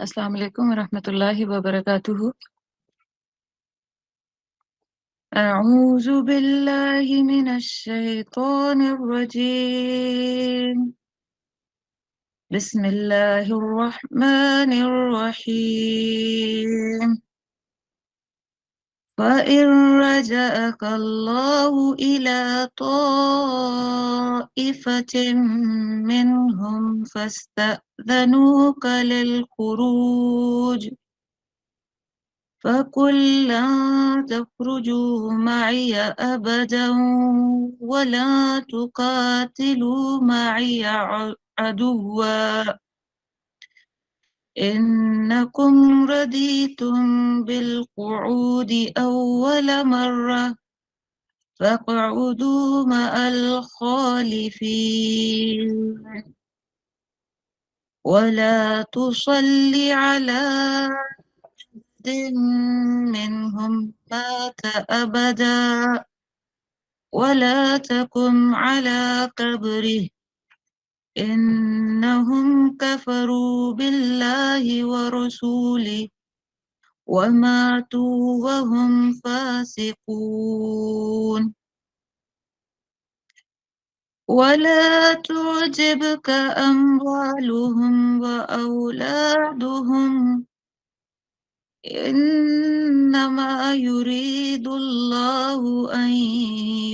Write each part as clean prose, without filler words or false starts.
السلام علیکم ورحمۃ اللہ وبرکاتہ۔ اعوذ باللہ من الشیطان الرجیم، بسم اللہ الرحمن الرحیم۔ فَإِن رَجَعَكَ اللَّهُ إِلَى طَائِفَةٍ مِّنْهُمْ فَاسْتَأْذَنُوكَ لِلْخُرُوجِ فَقُل لَّن تَخْرُجُوا مَعِيَ أَبَدًا وَلَا تُقَاتِلُوا مَعِيَ عَدُوًّا إِنَّكُمْ رَضِيتُم بِالْقُعُودِ أَوَّلَ مَرَّةٍ فَاقْعُدُوا مَعَ الْخَالِفِينَ وَلَا تُصَلِّ عَلَىٰ أحد منهم مات أبدا ولا تقم على قبره إنهم كفروا بالله ورسوله وماتوا وهم فاسقون ولا تعجبك أموالهم وأولادهم إنما يريد الله أن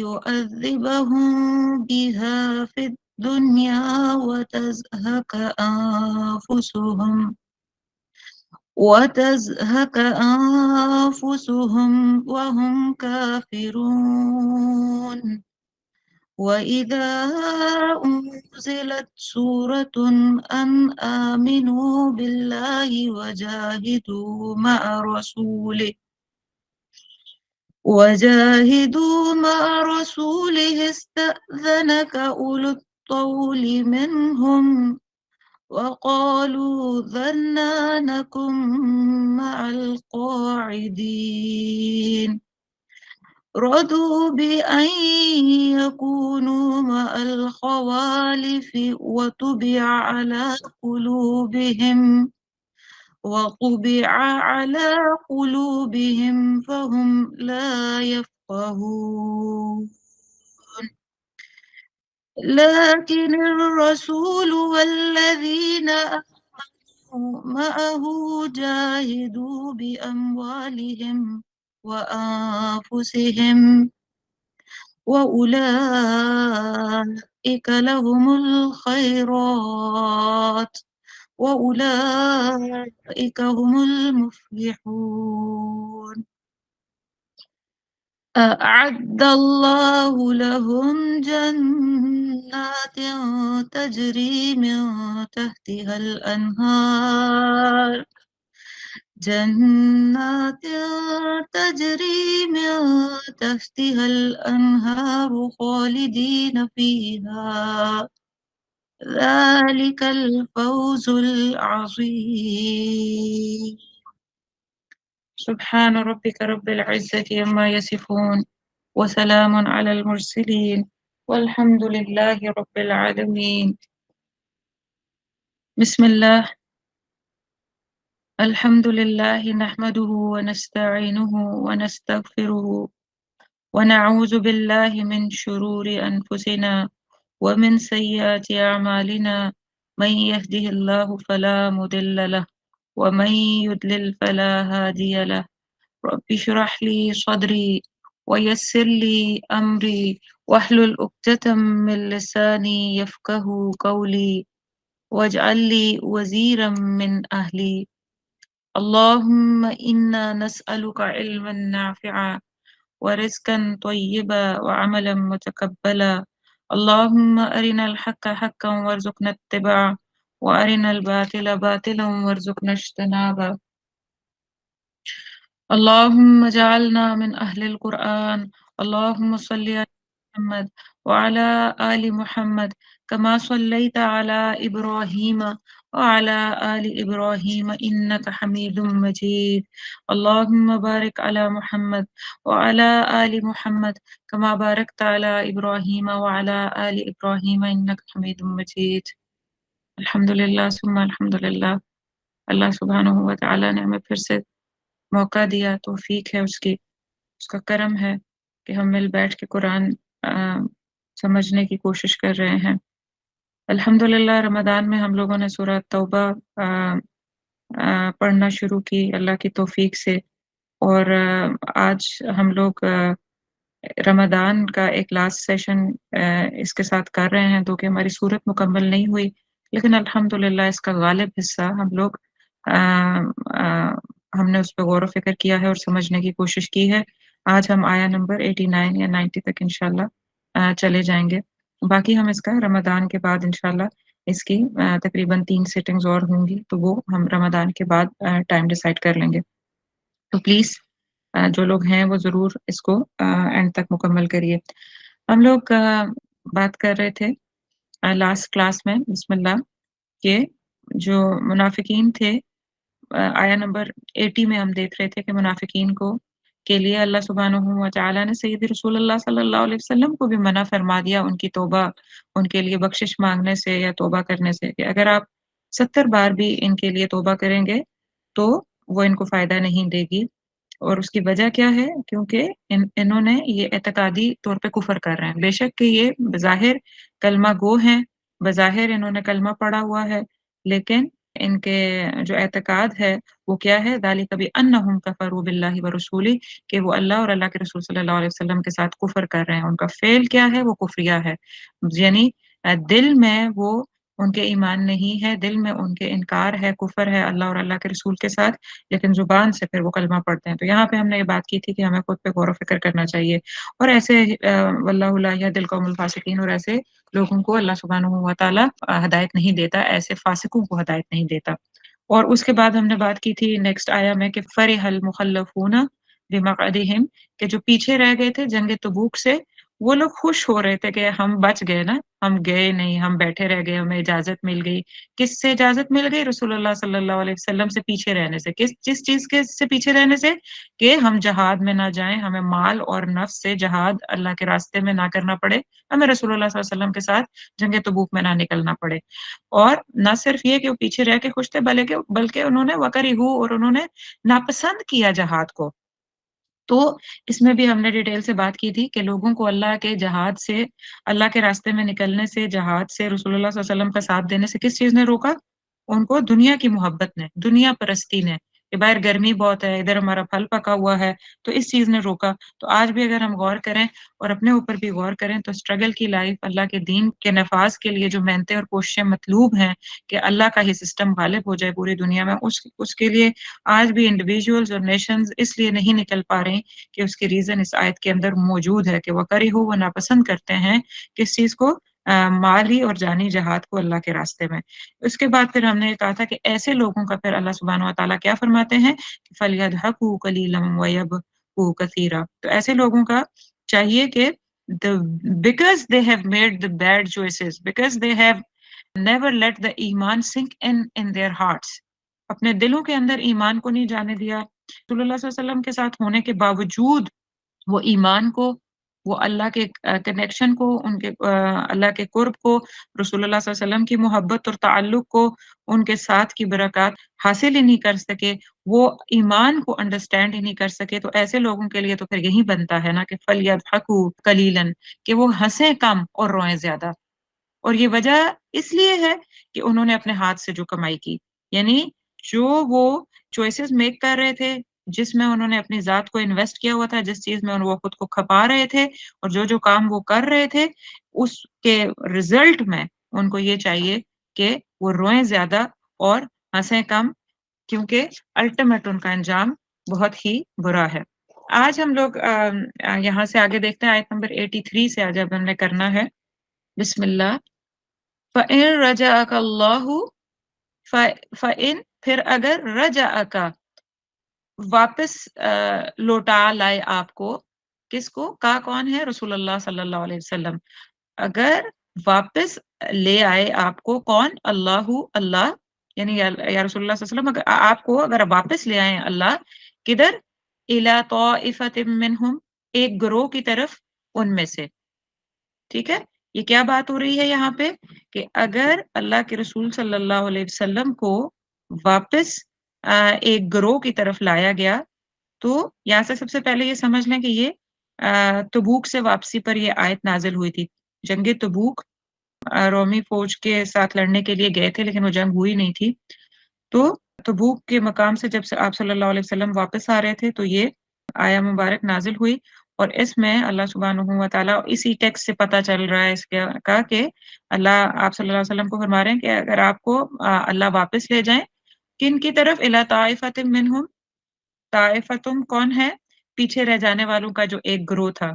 يعذبهم بها في الدنيا وتزهق أنفسهم وهم كافرون وإذا أنزلت سورة أن آمنوا بالله وجاهدوا مع رسوله استأذنك أولو الطول منهم وقالوا ذرنا نكن مع القاعدين رضوا بأن يكونوا مع الخوالف وطبع على قلوبهم فهم لا يفقهون لكن الرسول والذين آمنوا معه جاهدوا بأموالهم وأنفسهم وأولئك لهم الخيرات وأولئك هم المفلحون أعد الله لهم جنات تجري من تحتها الأنهار خالدين فيها ذلك الفوز العظيم سبحان ربك رب العزة عما يصفون وسلام على المرسلين والحمد لله رب العالمين۔ بسم الله، الحمد لله نحمده ونستعينه ونستغفره ونعوذ بالله من شرور أنفسنا ومن سيئات أعمالنا، من يهده الله فلا مضل له ومن يضلل فلا هادي له، رب اشرح لي صدري ويسر لي أمري واحلل عقدة من لساني يفقه قولي واجعل لي وزيرا من أهلي، اللهم إنا نسألك علما نافعا ورزقا طيبا وعملا متقبلا، اللهم أرنا الحق حقا وارزقنا اتباعه وأرنا الباطل باطلا وارزقنا اجتنابه، اللهم اجعلنا من أهل القرآن، اللهم صل على محمد وعلى آل محمد كما صليت على إبراهيم وعلى آل إبراهيم إنك حميد مجيد، اللهم بارك على محمد وعلى آل محمد كما باركت على إبراهيم وعلى آل إبراهيم إنك حميد مجيد۔ الحمد للہ ثم الحمد للہ، अल्लाह सुब्हानहू व तआला ने हमें फिर से मौका दिया, तौफीक है उसकी, उसका करम है कि हम मिल बैठ के कुरान समझने की कोशिश कर रहे हैं। अल्हम्दुलिल्लाह रमज़ान में हम लोगों ने सूरह तौबा पढ़ना शुरू की अल्लाह की तौफीक से, और आज हम लोग रमज़ान का एक लास्ट सेशन इसके साथ कर रहे हैं, तो कि हमारी सूरत मुकम्मल नहीं हुई, लेकिन अल्हम्दुलिल्लाह इसका गालिब हिस्सा हम लोग हमने उस पे गौर व फ़िक्र किया है और समझने की कोशिश की है। आज हम आया नंबर 89 या 90 तक इंशाअल्लाह चले जाएँगे। बाकी हम इसका रमज़ान के बाद इंशाअल्लाह इसकी तकरीबन 3 सिटिंग्स और होंगी, तो वो हम रमज़ान के बाद टाइम डिसाइड कर लेंगे। तो प्लीज़ जो लोग हैं वो ज़रूर इसको एंड तक मुकम्मल करिए। हम लोग बात कर रहे थे लास्ट क्लास में बिस्मिल्लाह के जो मुनाफ़िकीन थे, आया नंबर 80 में हम देख रहे थे कि मुनाफ़िकीन को के लिए अल्लाह सुब्हानहू व तआला ने सय्यद रसूलुल्लाह सल्लल्लाहु अलैहि वसल्लम को भी मना फरमा दिया उनकी तौबा, उनके लिए बख्शिश माँगने से या तौबा करने से, कि अगर आप 70 बार भी इनके लिए तौबा करेंगे, तो वो इनको फ़ायदा नहीं देगी। और उसकी वजह क्या है? क्योंकि इन्होंने ये एतकादी तौर पे कुफ़र कर रहे हैं। बेशक कि ये बज़ाहिर कलमा गो हैं, बज़ाहिर इन्होंने कलमा पढ़ा हुआ है, लेकिन इनके जो एतकाद है वो क्या है? ज़ालिका बिअन्नहुम कफ़रू बिल्लाहि व रसूलिही, कि वो अल्लाह और अल्लाह के रसूल सल्लल्लाहु अलैहि वसल्लम के साथ कुफ़र कर रहे हैं। उनका फ़ेल क्या है? वो कुफ़रिया है। यानी दिल में वो उनके ईमान नहीं है, दिल में उनके इनकार है, कुफ़र है अल्लाह और अल्लाह के रसूल के साथ, लेकिन ज़ुबान से फिर वो कलमा पढ़ते हैं। तो यहाँ पे हमने ये बात की थी कि हमें खुद पे गौर व फ़िक्र करना चाहिए, और ऐसे वल्लाहु ला यहदिल कौमल फ़ासिकीन, और ऐसे लोगों को अल्लाह सुब्हानहू व तआला हिदायत नहीं देता, ऐसे फ़ासिकों को हिदायत नहीं देता। और उसके बाद हमने बात की थी नेक्स्ट आया में कि फ़रिहल मुख़ल्लफ़ूना बिमक़अदिहिम, कि जो पीछे रह गए थे जंग तबूक से, वो लोग खुश हो रहे थे कि हम बच गए ना, हम गए नहीं, हम बैठे रह गए, हमें इजाज़त मिल गई। किससे इजाज़त मिल गई? रसूलुल्लाह सल्लल्लाहु अलैहि वसल्लम से पीछे रहने से। जिस चीज़ के से पीछे रहने से? कि हम जहाद में ना जाएँ, हमें माल और नफ्स से जहाद अल्लाह के रास्ते में ना करना पड़े, हमें रसूलुल्लाह सल्लल्लाहु अलैहि वसल्लम के साथ जंग तबूक में ना निकलना पड़े। और ना सिर्फ ये कि वो पीछे रह के खुश थे, बल्कि उन्होंने वकरिहू, और उन्होंने नापसंद किया जहाद को। तो इसमें भी हमने डिटेल से बात की थी कि लोगों को अल्लाह के जहाद से, अल्लाह के रास्ते में निकलने से, जहाद से, रसूलुल्लाह सल्लल्लाहु अलैहि वसल्लम का साथ देने से किस चीज़ ने रोका? उनको दुनिया की मोहब्बत ने, दुनिया परस्ती ने, कि बाहर गर्मी बहुत है, इधर हमारा फल पका हुआ है, तो इस चीज़ ने रोका। तो आज भी अगर हम गौर करें और अपने ऊपर भी गौर करें, तो स्ट्रगल की लाइफ़, अल्लाह के दीन के नफ़ाज़ के लिए जो मेहनतें और कोशिशें मतलूब हैं कि अल्लाह का ही सिस्टम गालिब हो जाए पूरी दुनिया में, उसके लिए आज भी इंडिविजुअल्स और नेशंस इसलिए नहीं निकल पा रही, कि उसकी रीज़न इस आयत के अंदर मौजूद है कि वकरिहू, वो नापसंद करते हैं किस चीज़ को? माली और जानी जहाद को अल्लाह के रास्ते में। उसके बाद फिर हमने ये कहा था कि ऐसे लोगों का फिर अल्लाह सुब्हानहू व तआला क्या फरमाते हैं? फलयदहकू कलीलन व यबकू कसीरा। तो ऐसे लोगों का चाहिए कि the because they have made the bad choices, because they have never let the ईमान सिंक इन देयर हार्ट्स, अपने दिलों के अंदर ईमान को नहीं जाने दिया। रसूलुल्लाह सल्लल्लाहु अलैहि वसल्लम के साथ होने के बावजूद वो ईमान को, वो अल्लाह के कनेक्शन को, उनके अल्लाह के कुर्ब को, रसूलुल्लाह सल्लल्लाहु अलैहि वसल्लम की मोहब्बत और ताल्लुक को, उनके साथ की बरक़ात हासिल ही नहीं कर सके, वो ईमान को अंडरस्टैंड ही नहीं कर सके, तो ऐसे लोगों के लिए तो फिर यही बनता है ना कि फलयदहकू कलीलन, कि वो हँसे कम और रोएँ ज़्यादा। और ये वजह इसलिए है कि उन्होंने अपने हाथ से जो कमाई की। यानी जो वो चॉइसेस मेक कर रहे थे, जिसमें उन्होंने अपनी ज़ात को इन्वेस्ट किया हुआ था, जिस चीज़ में वो खुद को खपा रहे थे, और जो-जो काम वो कर रहे थे, उसके रिज़ल्ट में उनको ये चाहिए कि वो रोएँ ज़्यादा और हँसे कम, क्योंकि अल्टीमेट उनका अंजाम बहुत ही बुरा है। आज हम लोग यहाँ से आगे देखते हैं, आयत नंबर 83 से आज अब हमने करना है। बिस्मिल्लाह। फ़इन रजअक अल्लाहु फ़ फ़इन, फिर अगर रजअका, वापस लौटा लाए आपको, किसको? का कौन है? रसूलुल्लाह सल्लल्लाहु अलैहि वसल्लम। अगर वापस ले आए आपको कौन? अल्लाहु, अल्लाह, यानी या रसूलुल्लाह सल्लल्लाहु अलैहि वसल्लम, अगर आपको अगर वापस ले आए अल्लाह, किधर? इला ताइफ़तिम मिनहुम, एक गिरोह की तरफ उनमें से। ठीक है? ये क्या बात हो रही है यहाँ पे? कि अगर अल्लाह के रसूल सल्लल्लाहु अलैहि वसल्लम को واپس ایک گروہ کی طرف لایا گیا، تو یہاں سے سب سے پہلے یہ سمجھ لیں کہ یہ تبوک سے واپسی پر یہ آیت نازل ہوئی تھی۔ جنگ تبوک رومی فوج کے ساتھ لڑنے کے لیے گئے تھے لیکن وہ جنگ ہوئی نہیں تھی، تو تبوک کے مقام سے جب سے آپ صلی اللہ علیہ وسلم واپس آ رہے تھے تو یہ آیا مبارک نازل ہوئی، اور اس میں اللہ سبحانہ و تعالیٰ اسی ٹیکسٹ سے پتہ چل رہا ہے اس کا کہ اللہ آپ صلی اللہ علیہ وسلم کو فرما رہے ہیں کہ اگر آپ کو اللہ واپس لے جائیں کن کی طرف، الی طائفۃ منہم، طائفتم کون ہے؟ پیچھے رہ جانے والوں کا جو ایک گروہ تھا۔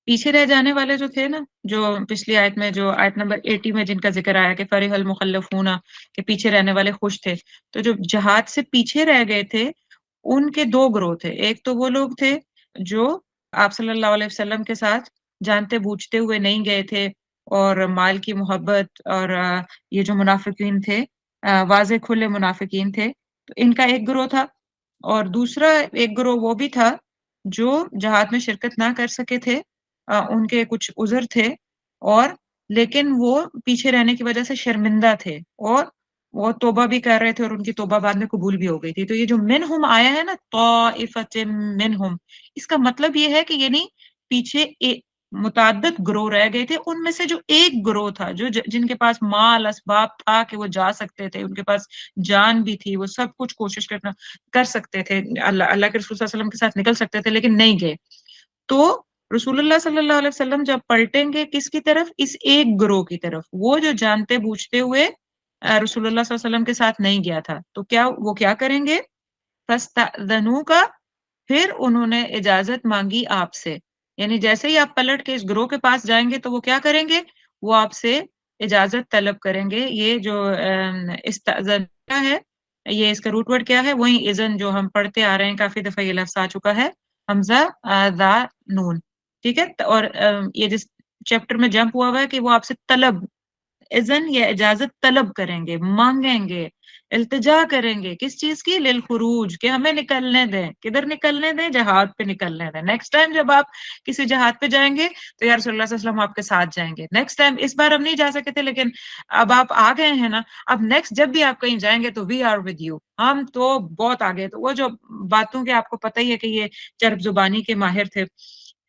پیچھے رہ جانے والے جو تھے نا، جو پچھلی آیت میں جو آیت نمبر 80 میں جن کا ذکر آیا کہ فرح المخلفون، کہ پیچھے رہنے والے خوش تھے، تو جو جہاد سے پیچھے رہ گئے تھے ان کے دو گروہ تھے۔ ایک تو وہ لوگ تھے جو آپ صلی اللہ علیہ وسلم کے ساتھ جانتے بوجھتے ہوئے نہیں گئے تھے، اور مال کی محبت اور یہ جو منافقین تھے، واضح کھلے منافقین تھے، تو ان کا ایک گروہ تھا۔ اور دوسرا ایک گروہ وہ بھی تھا جو جہاد میں شرکت نہ کر سکے تھے، ان کے کچھ عذر تھے، اور لیکن وہ پیچھے رہنے کی وجہ سے شرمندہ تھے، اور وہ توبہ بھی کر رہے تھے اور ان کی توبہ بعد میں قبول بھی ہو گئی تھی۔ تو یہ جو منہم آیا ہے نا، طائفۃ منہم، اس کا مطلب یہ ہے کہ یعنی پیچھے متعدد گروہ رہ گئے تھے، ان میں سے جو ایک گروہ تھا جو جن کے پاس مال اسباب تھا کہ وہ جا سکتے تھے، ان کے پاس جان بھی تھی، وہ سب کچھ کوشش کرنا کر سکتے تھے، اللہ کے رسول صلی اللہ علیہ وسلم کے ساتھ نکل سکتے تھے لیکن نہیں گئے۔ تو رسول اللہ صلی اللہ علیہ وسلم جب پلٹیں گے کس کی طرف؟ اس ایک گروہ کی طرف، وہ جو جانتے بوجھتے ہوئے رسول اللہ صلی اللہ علیہ وسلم کے ساتھ نہیں گیا تھا، تو وہ کیا کریں گے؟ فَاسْتَأْذَنُوكَ، پھر انہوں نے اجازت مانگی آپ سے، یعنی جیسے ہی آپ پلٹ کے اس گروہ کے پاس جائیں گے تو وہ کیا کریں گے؟ وہ آپ سے اجازت طلب کریں گے۔ یہ جو استأذن کیا ہے، یہ اس کا روٹ ورڈ کیا ہے؟ وہی اذن جو ہم پڑھتے آ رہے ہیں، کافی دفعہ یہ لفظ آ چکا ہے، حمزہ ذا نون، ٹھیک ہے؟ اور یہ جس چیپٹر میں جمپ ہوا ہوا ہے کہ وہ آپ سے طلب، اذن یا اجازت طلب کریں گے، مانگیں گے، التجا کریں گے، کس چیز کی؟ للخروج، کہ ہمیں نکلنے دیں۔ کدھر نکلنے دیں؟ جہاد پہ نکلنے دیں۔ نیکسٹ ٹائم جب آپ کسی جہاد پہ جائیں گے تو یا رسول اللہ صلی اللہ علیہ وسلم آپ کے ساتھ جائیں گے۔ نیکسٹ ٹائم، اس بار ہم نہیں جا سکے تھے لیکن اب آپ آ گئے ہیں نا، اب نیکسٹ جب بھی آپ کہیں جائیں گے تو وی آر ود یو، ہم تو بہت آگے۔ تو وہ جو باتوں کے آپ کو پتہ ہی ہے کہ یہ چرب زبانی کے ماہر تھے،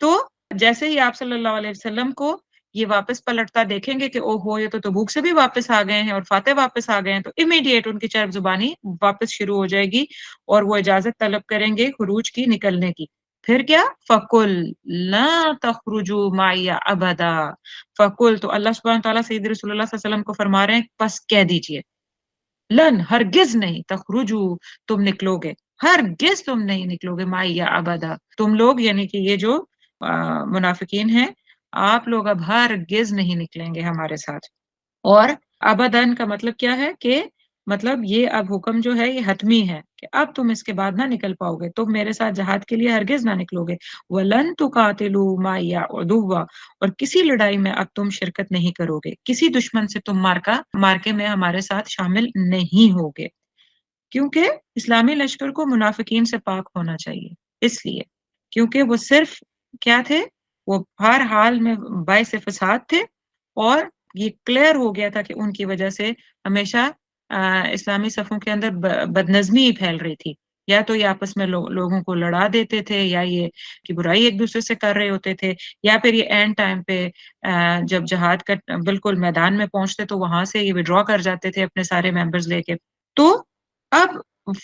تو جیسے ہی آپ صلی اللہ علیہ وسلم کو یہ واپس پلٹتا دیکھیں گے کہ او ہو یہ تو تبوک سے بھی واپس آ گئے ہیں اور فاتح واپس آ گئے ہیں، تو امیڈیٹ ان کی چرب زبانی واپس شروع ہو جائے گی اور وہ اجازت طلب کریں گے خروج کی، نکلنے کی۔ پھر کیا؟ فَقُلْ لَا تَخْرُجُوا مَعِيَ أَبَدًا، فَقُلْ، تو اللہ سبحانہ وتعالیٰ سید رسول اللہ صلی اللہ علیہ وسلم کو فرما رہے ہیں پس کہہ دیجئے، لن، ہرگز نہیں، تخرجو، تم نکلو گے، ہرگز تم نہیں نکلو گے، مائی یا ابدا، تم لوگ یعنی کہ یہ جو منافقین ہیں، آپ لوگ اب ہرگز نہیں نکلیں گے ہمارے ساتھ۔ اور ابدن کا مطلب کیا ہے کہ مطلب یہ اب حکم جو ہے یہ حتمی ہے کہ اب تم اس کے بعد نہ نکل پاؤ گے، تم میرے ساتھ جہاد کے لیے ہرگز نہ نکلو گے۔ وَلَن تُقَاتِلُوا مَعِيَ عُدُوًّا، اور کسی لڑائی میں اب تم شرکت نہیں کرو گے، کسی دشمن سے تم مارکے میں ہمارے ساتھ شامل نہیں ہوگے، کیونکہ اسلامی لشکر کو منافقین سے پاک ہونا چاہیے، اس لیے کیونکہ وہ صرف کیا تھے؟ وہ ہر حال میں باعث فساد تھے، اور یہ کلیئر ہو گیا تھا کہ ان کی وجہ سے ہمیشہ اسلامی صفوں کے اندر بدنظمی ہی پھیل رہی تھی، یا تو یہ آپس میں لوگوں کو لڑا دیتے تھے، یا یہ کی برائی ایک دوسرے سے کر رہے ہوتے تھے، یا پھر یہ اینڈ ٹائم پہ جب جہاد کا بالکل میدان میں پہنچتے تو وہاں سے یہ وڈرا کر جاتے تھے اپنے سارے ممبرز لے کے۔ تو اب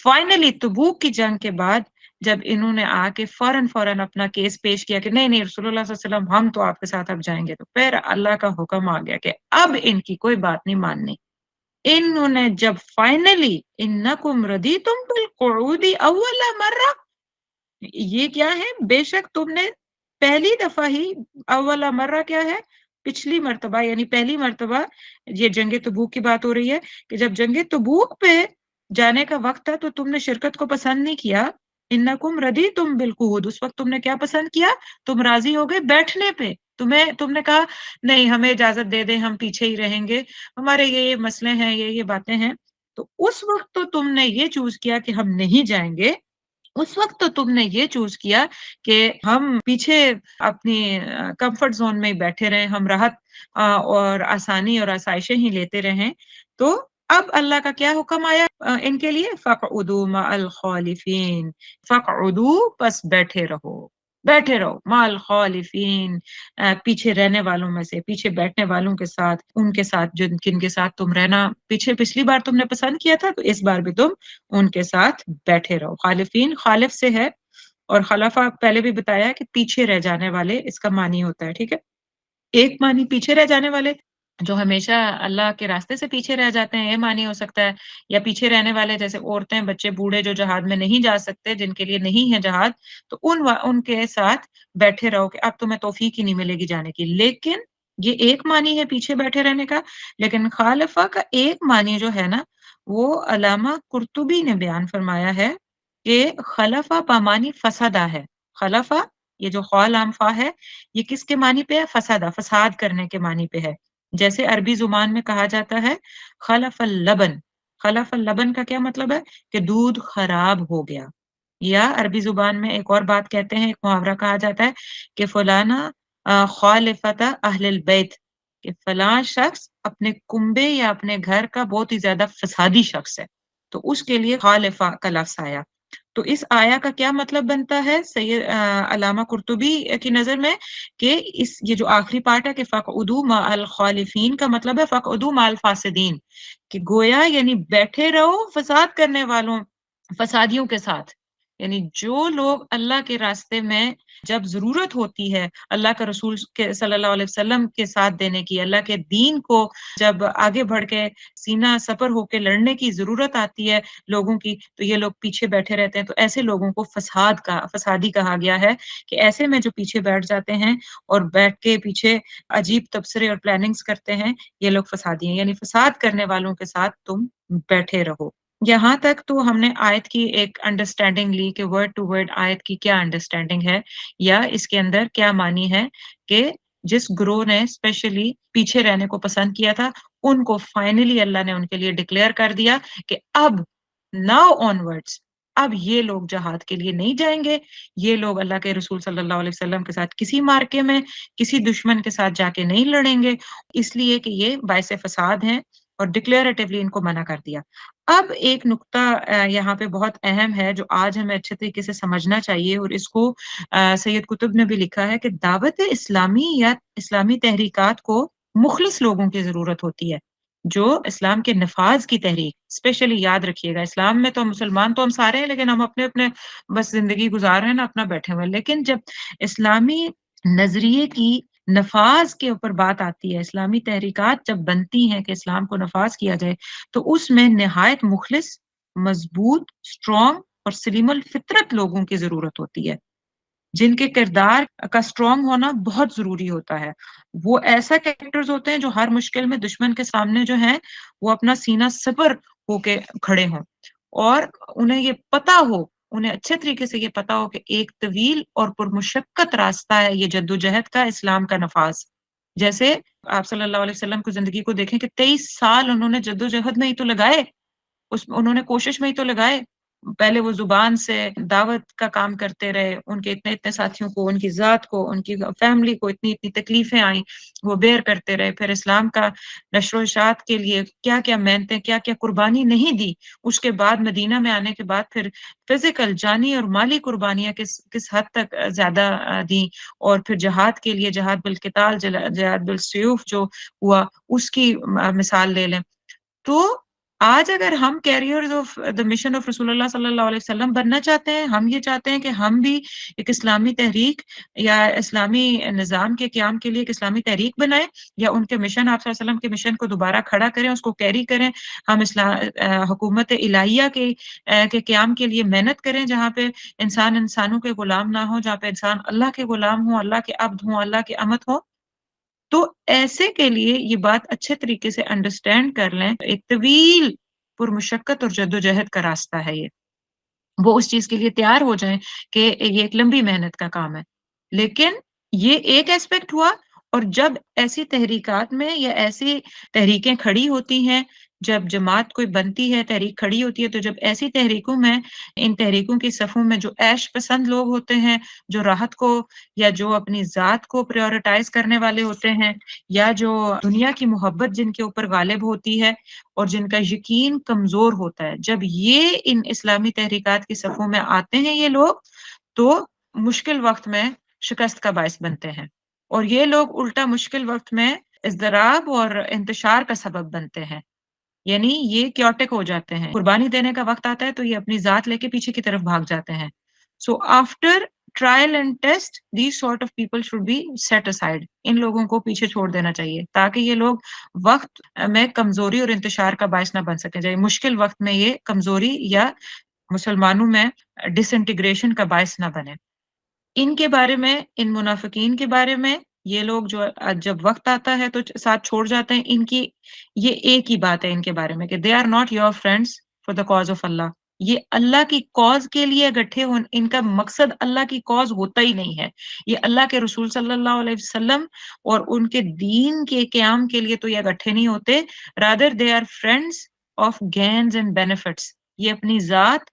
فائنلی تبوک کی جنگ کے بعد جب انہوں نے آ کے فوراً اپنا کیس پیش کیا کہ نہیں نہیں رسول اللہ صلی اللہ علیہ وسلم ہم تو آپ کے ساتھ اب جائیں گے، تو پھر اللہ کا حکم آ گیا کہ اب ان کی کوئی بات نہیں ماننی۔ انہوں نے جب فائنلی انکم ردیتم بالقعود اول مرہ، یہ کیا ہے؟ بے شک تم نے پہلی دفعہ ہی، اول مرہ کیا ہے؟ پچھلی مرتبہ، یعنی پہلی مرتبہ، یہ جنگ تبوک کی بات ہو رہی ہے کہ جب جنگ تبوک پہ جانے کا وقت تھا تو تم نے شرکت کو پسند نہیں کیا۔ انکم ردیتم بالقعود، اس وقت تم نے کیا پسند کیا؟ تم راضی ہو گئے بیٹھنے پہ، تم نے کہا نہیں ہمیں اجازت دے دیں، ہم پیچھے ہی رہیں گے، ہمارے یہ مسئلے ہیں، یہ باتیں ہیں۔ تو اس وقت تو تم نے یہ چوز کیا کہ ہم نہیں جائیں گے، اس وقت تو تم نے یہ چوز کیا کہ ہم پیچھے اپنی کمفرٹ زون میں بیٹھے رہیں، ہم راحت اور آسانی اور آسائشیں ہی لیتے رہیں۔ تو अब अल्लाह का क्या हुक्म आया इनके लिए, फ़क़उदू मअल ख़ालिफ़ीन, फ़क़उदू बस बैठे रहो मअल ख़ालिफ़ीन, पीछे रहने वालों में से, पीछे बैठने वालों के साथ, उनके साथ जिनके साथ तुम रहना पीछे पिछली बार तुमने पसंद किया था, तो इस बार भी तुम उनके साथ बैठे रहो। ख़ालिफ़ीन ख़ालिफ़ से है, और खलफ़ा पहले भी बताया कि पीछे रह जाने वाले इसका मानी होता है, ठीक है? एक मानी पीछे रह जाने वाले, जो हमेशा अल्लाह के रास्ते से पीछे रह जाते हैं, ये मानी हो सकता है। या पीछे रहने वाले जैसे औरतें, बच्चे, बूढ़े जो जहाज में नहीं जा सकते, जिनके लिए नहीं है जहाज, तो उनके साथ बैठे रहो कि अब तुम्हें तौफ़ीक ही नहीं मिलेगी जाने की। लेकिन ये एक मानी है पीछे बैठे रहने का, लेकिन खालफ़ा का एक मानी जो है ना, वो अल्लामा कुर्तुबी ने बयान फरमाया है कि खलफ़ा पामानी फसदा है। खलफ़ा, ये जो ख़ा लाम फ़ा है, ये किसके मानी पे है? फसादा, फसाद करने के मानी पे है। जैसे अरबी ज़ुबान में कहा जाता है खलफ़ल लबन, खलफ़ल लबन का क्या मतलब है? कि दूध खराब हो गया। या अरबी ज़ुबान में एक और बात कहते हैं, एक मुहावरा कहा जाता है कि फलाना ख़ालिफ़ता अहलिल बैत, कि फलाँ शख्स अपने कुंबे या अपने घर का बहुत ही ज़्यादा फसादी शख्स है। तो उसके लिए ख़ालिफ़ा का लफ्ज़ आया। तो इस आया का क्या मतलब बनता है अल्लामा कुर्तुबी की नज़र में, कि इस ये जो आखिरी पार्ट है कि फ़क़उदू मअल ख़ालिफ़ीन का मतलब है फ़क़उदू मअल फ़ासिदीन, कि गोया यानी बैठे रहो फसाद करने वालों, फसादियों के साथ। यानी जो लोग अल्लाह के रास्ते में जब ज़रूरत होती है, अल्लाह का रसूल के सल्लल्लाहु अलैहि वसल्लम के साथ देने की, अल्लाह के दीन को जब आगे बढ़ के सीना सपर होके लड़ने की ज़रूरत आती है लोगों की, तो ये लोग पीछे बैठे रहते हैं। तो ऐसे लोगों को फसादी कहा गया है, कि ऐसे में जो पीछे बैठ जाते हैं और बैठ के पीछे अजीब तबसरे और प्लानिंग्स करते हैं, ये लोग फसादी हैं। यानी फसाद करने वालों के साथ तुम बैठे रहो। यहाँ तक तो हमने आयत की एक अंडरस्टैंडिंग ली कि वर्ड टू वर्ड आयत की क्या अंडरस्टैंडिंग है, या इसके अंदर क्या मानी है, कि जिस ग्रोह ने स्पेशली पीछे रहने को पसंद किया था, उनको फाइनली अल्लाह ने उनके लिए डिक्लेयर कर दिया कि अब नाउ ऑनवर्ड्स, अब ये लोग जहाद के लिए नहीं जाएँगे, ये लोग अल्लाह के रसूल सल्लल्लाहु अलैहि वसल्लम के साथ किसी मार्के में, किसी दुश्मन के साथ जाके नहीं लड़ेंगे, इसलिए कि ये बाइस फसाद हैं, और डिक्लेरेटिवली इनको मना कर दिया। अब एक नुक्ता यहाँ पे बहुत अहम है, जो आज हमें अच्छे तरीके से समझना चाहिए, और इसको सैयद कुतुब ने भी लिखा है कि दावत इस्लामी या इस्लामी तहरीकात को मुखलिस लोगों की ज़रूरत होती है, जो इस्लाम के नफ़ाज़ की तहरीक, स्पेशली याद रखिएगा, इस्लाम में तो मुसलमान तो हम सारे हैं, लेकिन हम अपने-अपने बस ज़िंदगी गुज़ार रहे हैं ना, अपना बैठे हुए हैं। लेकिन जब इस्लामी नज़रिए की नफ़ाज़ के ऊपर बात आती है, इस्लामी तहरीकात जब बनती हैं कि इस्लाम को नफ़ाज़ किया जाए, तो उसमें निहायत मुखलिस, मज़बूत, स्ट्रॉन्ग और सलीमुल फ़ितरत लोगों की ज़रूरत होती है। जिनके किरदार का स्ट्रॉन्ग होना बहुत ज़रूरी होता है। वो ऐसा कैरेक्टर्स होते हैं जो हर मुश्किल में दुश्मन के सामने जो हैं, वो अपना सीना सपर होके खड़े हों, और उन्हें ये पता हो, उन्हें अच्छे तरीके से ये पता हो कि एक तवील और पुरमुशक्कत रास्ता है ये जद्दोजहद का, इस्लाम का नफ़ाज़। जैसे आप सल्लल्लाहु अलैहि वसल्लम की ज़िंदगी को देखें कि 23 साल उन्होंने जद्दोजहद में ही तो लगाए। उस उन्होंने कोशिश में ही तो लगाए। पहले वो ज़ुबान से दावत का काम करते रहे, उनके इतने-इतने साथियों को, उनकी ज़ात को, उनकी फैमिली को इतनी-इतनी तकलीफ़ें आईं, वो बेयर करते रहे। फिर इस्लाम का नश्र ओ इशाअत के लिए क्या-क्या मेहनतें, क्या-क्या कुर्बानी नहीं दी। उसके बाद मदीना में आने के बाद फिर फ़िज़िकल, जानी और माली कुर्बानियाँ किस किस हद तक ज़्यादा दी, और फिर जिहाद के लिए जिहाद बिल किताल, जिहाद बिल सयूफ़ जो हुआ, उसकी मिसाल ले लें। तो आज अगर हम carriers of the mission of रसूलुल्लाह सल्लल्लाहु अलैहि वसल्लम बनना चाहते हैं, हम ये चाहते हैं कि हम भी एक इस्लामी तहरीक या इस्लामी निज़ाम के क़याम के लिए एक इस्लामी तहरीक बनाएँ, या उनके मिशन, आप सल्लल्लाहु अलैहि वसल्लम के मिशन को दोबारा खड़ा करें, उसको कैरी करें। हम हुकूमत इलाहिया के क़याम के लिए मेहनत करें, जहाँ पे इंसान इंसानों के गुलाम ना हो, जहाँ पे इंसान अल्लाह के गुलाम हों, अल्लाह के अब्द हों, अल्लाह के अमत हों। तो ऐसे के लिए ये बात अच्छे तरीके से अंडरस्टैंड कर लें, एक तवील पुरमशक्कत और जद्दोजहद का रास्ता है ये। वो उस चीज़ के लिए तैयार हो जाएँ कि ये एक लंबी मेहनत का काम है। लेकिन ये एक एस्पेक्ट हुआ, और जब ऐसी तहरीकात में या ऐसी तहरीकें खड़ी होती हैं جب جماعت کوئی بنتی ہے، تحریک کھڑی ہوتی ہے، تو جب ایسی تحریکوں میں، ان تحریکوں کی صفوں میں جو عیش پسند لوگ ہوتے ہیں، جو راحت کو یا جو اپنی ذات کو پریورٹائز کرنے والے ہوتے ہیں، یا جو دنیا کی محبت جن کے اوپر غالب ہوتی ہے اور جن کا یقین کمزور ہوتا ہے، جب یہ ان اسلامی تحریکات کی صفوں میں آتے ہیں یہ لوگ، تو مشکل وقت میں شکست کا باعث بنتے ہیں، اور یہ لوگ الٹا مشکل وقت میں اضطراب اور انتشار کا سبب بنتے ہیں، یعنی یہ کیوٹک ہو جاتے ہیں، قربانی دینے کا وقت آتا ہے تو یہ اپنی ذات لے کے پیچھے کی طرف بھاگ جاتے ہیں. So after trial and test these sort of people should be set aside, ان لوگوں کو پیچھے چھوڑ دینا چاہیے تاکہ یہ لوگ وقت میں کمزوری اور انتشار کا باعث نہ بن سکے جائے، مشکل وقت میں یہ کمزوری یا مسلمانوں میں ڈس انٹیگریشن کا باعث نہ بنے. ان کے بارے میں، ان منافقین کے بارے میں، یہ لوگ جو جب وقت آتا ہے تو ساتھ چھوڑ جاتے ہیں، ان کی یہ ایک ہی بات ہے ان کے بارے میں کہ they are not your friends for the cause of Allah. یہ اللہ کی کاز کے لیے گٹھے ہو، ان کا مقصد اللہ کی کاز ہوتا ہی نہیں ہے. یہ اللہ کے رسول صلی اللہ علیہ وسلم اور ان کے دین کے قیام کے لیے تو یہ گٹھے نہیں ہوتے. Rather they are friends of gains and benefits. یہ اپنی ذات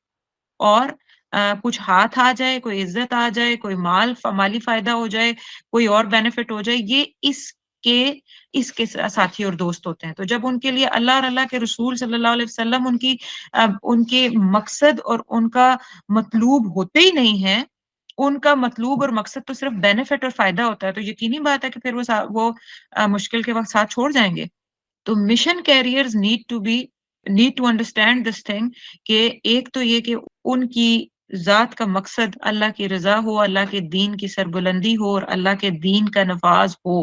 اور کچھ ہاتھ آ جائے، کوئی عزت آ جائے، کوئی مالی فائدہ ہو جائے، کوئی اور بینیفٹ ہو جائے، یہ کے اس کے ساتھی اور دوست ہوتے ہیں. تو جب ان کے لیے اللہ اور اللہ کے رسول صلی اللہ علیہ وسلم ان کے مقصد اور ان کا مطلوب ہوتے ہی نہیں ہے، ان کا مطلوب اور مقصد تو صرف بینیفٹ اور فائدہ ہوتا ہے، تو یقینی بات ہے کہ پھر وہ مشکل کے وقت ساتھ چھوڑ جائیں گے. تو mission carriers need to understand this thing کہ ایک تو یہ کہ ان کی ذات کا مقصد اللہ کی رضا ہو، اللہ کے دین کی سربلندی ہو اور اللہ کے دین کا نفاذ ہو،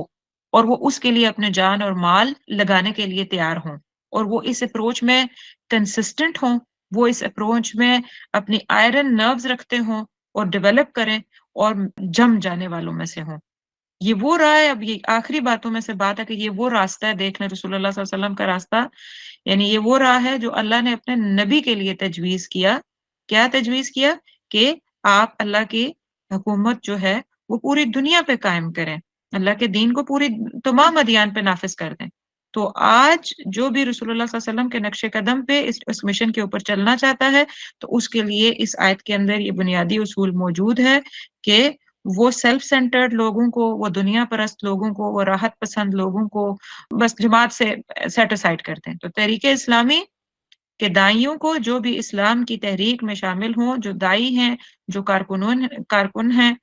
اور وہ اس کے لیے اپنے جان اور مال لگانے کے لیے تیار ہوں، اور وہ اس اپروچ میں کنسسٹنٹ ہوں، وہ اس اپروچ میں اپنی آئرن نروز رکھتے ہوں اور ڈیولپ کریں اور جم جانے والوں میں سے ہوں. یہ وہ راہ ہے. اب یہ آخری باتوں میں سے بات ہے کہ یہ وہ راستہ ہے، دیکھ لیں رسول اللہ صلی اللہ علیہ وسلم کا راستہ، یعنی یہ وہ راہ ہے جو اللہ نے اپنے نبی کے لیے تجویز کیا. کیا تجویز کیا؟ کہ آپ اللہ کی حکومت جو ہے وہ پوری دنیا پہ قائم کریں، اللہ کے دین کو پوری تمام ادیان پہ نافذ کر دیں. تو آج جو بھی رسول اللہ صلی اللہ علیہ وسلم کے نقش قدم پہ اس مشن کے اوپر چلنا چاہتا ہے، تو اس کے لیے اس آیت کے اندر یہ بنیادی اصول موجود ہے کہ وہ سیلف سینٹرڈ لوگوں کو، وہ دنیا پرست لوگوں کو، وہ راحت پسند لوگوں کو بس جماعت سے سیٹ اسائڈ کرتے ہیں. تو تحریک اسلامی کہ دائیوں کو، جو بھی اسلام کی تحریک میں شامل ہوں، جو دائی ہیں، جو کارکن ہیں،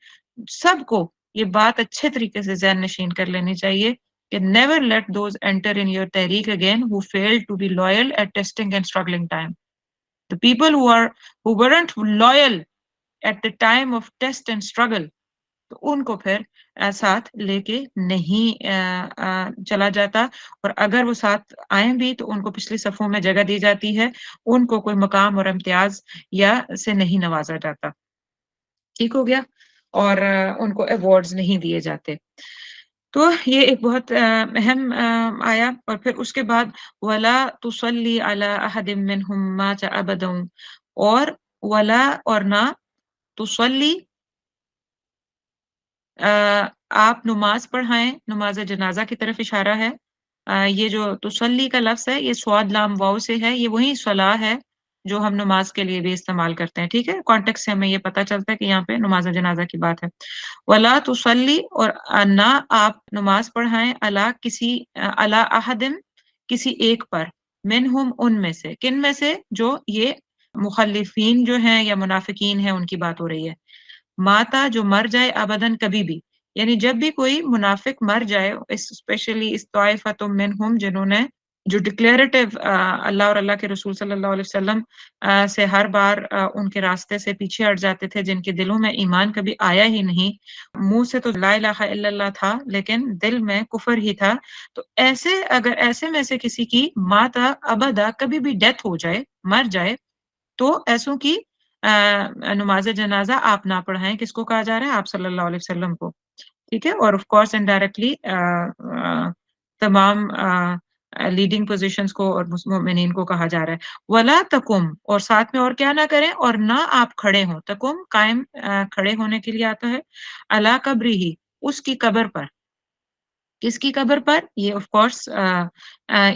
سب کو یہ بات اچھے طریقے سے ذہن نشین کر لینی چاہیے کہ never let those enter in your تحریک again who failed to be loyal at testing and struggling time. The people who weren't loyal at the time of test and struggle، تو ان کو پھر ساتھ لے کے نہیں چلا جاتا، اور اگر وہ ساتھ آئیں بھی تو ان کو پچھلی صفوں میں جگہ دی جاتی ہے، ان کو کوئی مقام اور امتیاز یا سے نہیں نوازا جاتا. ٹھیک ہو گیا؟ اور ان کو ایوارڈز نہیں دیے جاتے. تو یہ ایک بہت اہم آیا. اور پھر اس کے بعد ولا تصلی علی احد منهم مات ابدا، اور ولا اور نہ تصلی آپ نماز پڑھائیں، نماز جنازہ کی طرف اشارہ ہے. یہ جو تسلی کا لفظ ہے یہ سواد لام واو سے ہے، یہ وہی صلاح ہے جو ہم نماز کے لیے بھی استعمال کرتے ہیں. ٹھیک ہے، کانٹیکٹ سے ہمیں یہ پتہ چلتا ہے کہ یہاں پہ نماز جنازہ کی بات ہے. ولا تصلی، اور نہ آپ نماز پڑھائیں علی احدن کسی ایک پر، منہم ان میں سے. کن میں سے؟ جو یہ مخلفین جو ہیں یا منافقین ہیں ان کی بات ہو رہی ہے. ماتا، جو مر جائے، ابدن کبھی بھی، یعنی جب بھی کوئی منافق مر جائے، اسپیشلی اس طائفۃ منہم جنہوں نے جو ڈکلیریٹو اللہ اور اللہ کے رسول صلی اللہ علیہ وسلم سے ہر بار ان کے راستے سے پیچھے ہٹ جاتے تھے، جن کے دلوں میں ایمان کبھی آیا ہی نہیں، منہ سے تو لا الہ الا اللہ تھا لیکن دل میں کفر ہی تھا. تو اگر ایسے میں سے کسی کی ماتا ابدا کبھی بھی ڈیتھ ہو جائے، مر جائے، تو ایسوں کی نماز جنازہ آپ نہ پڑھائیں. کس کو کہا جا رہا ہے؟ آپ صلی اللہ علیہ وسلم کو. ٹھیک ہے، اور آف کورس انڈائریکٹلی تمام لیڈنگ پوزیشنز کو اور مومنین کو کہا جا رہا ہے. ولا تکم، اور ساتھ میں اور کیا نہ کریں، اور نہ آپ کھڑے ہوں. تکم قائم کھڑے ہونے کے لیے آتا ہے. علی قبری ہی، اس کی قبر پر. किसकी कब्र पर? ये ऑफ कोर्स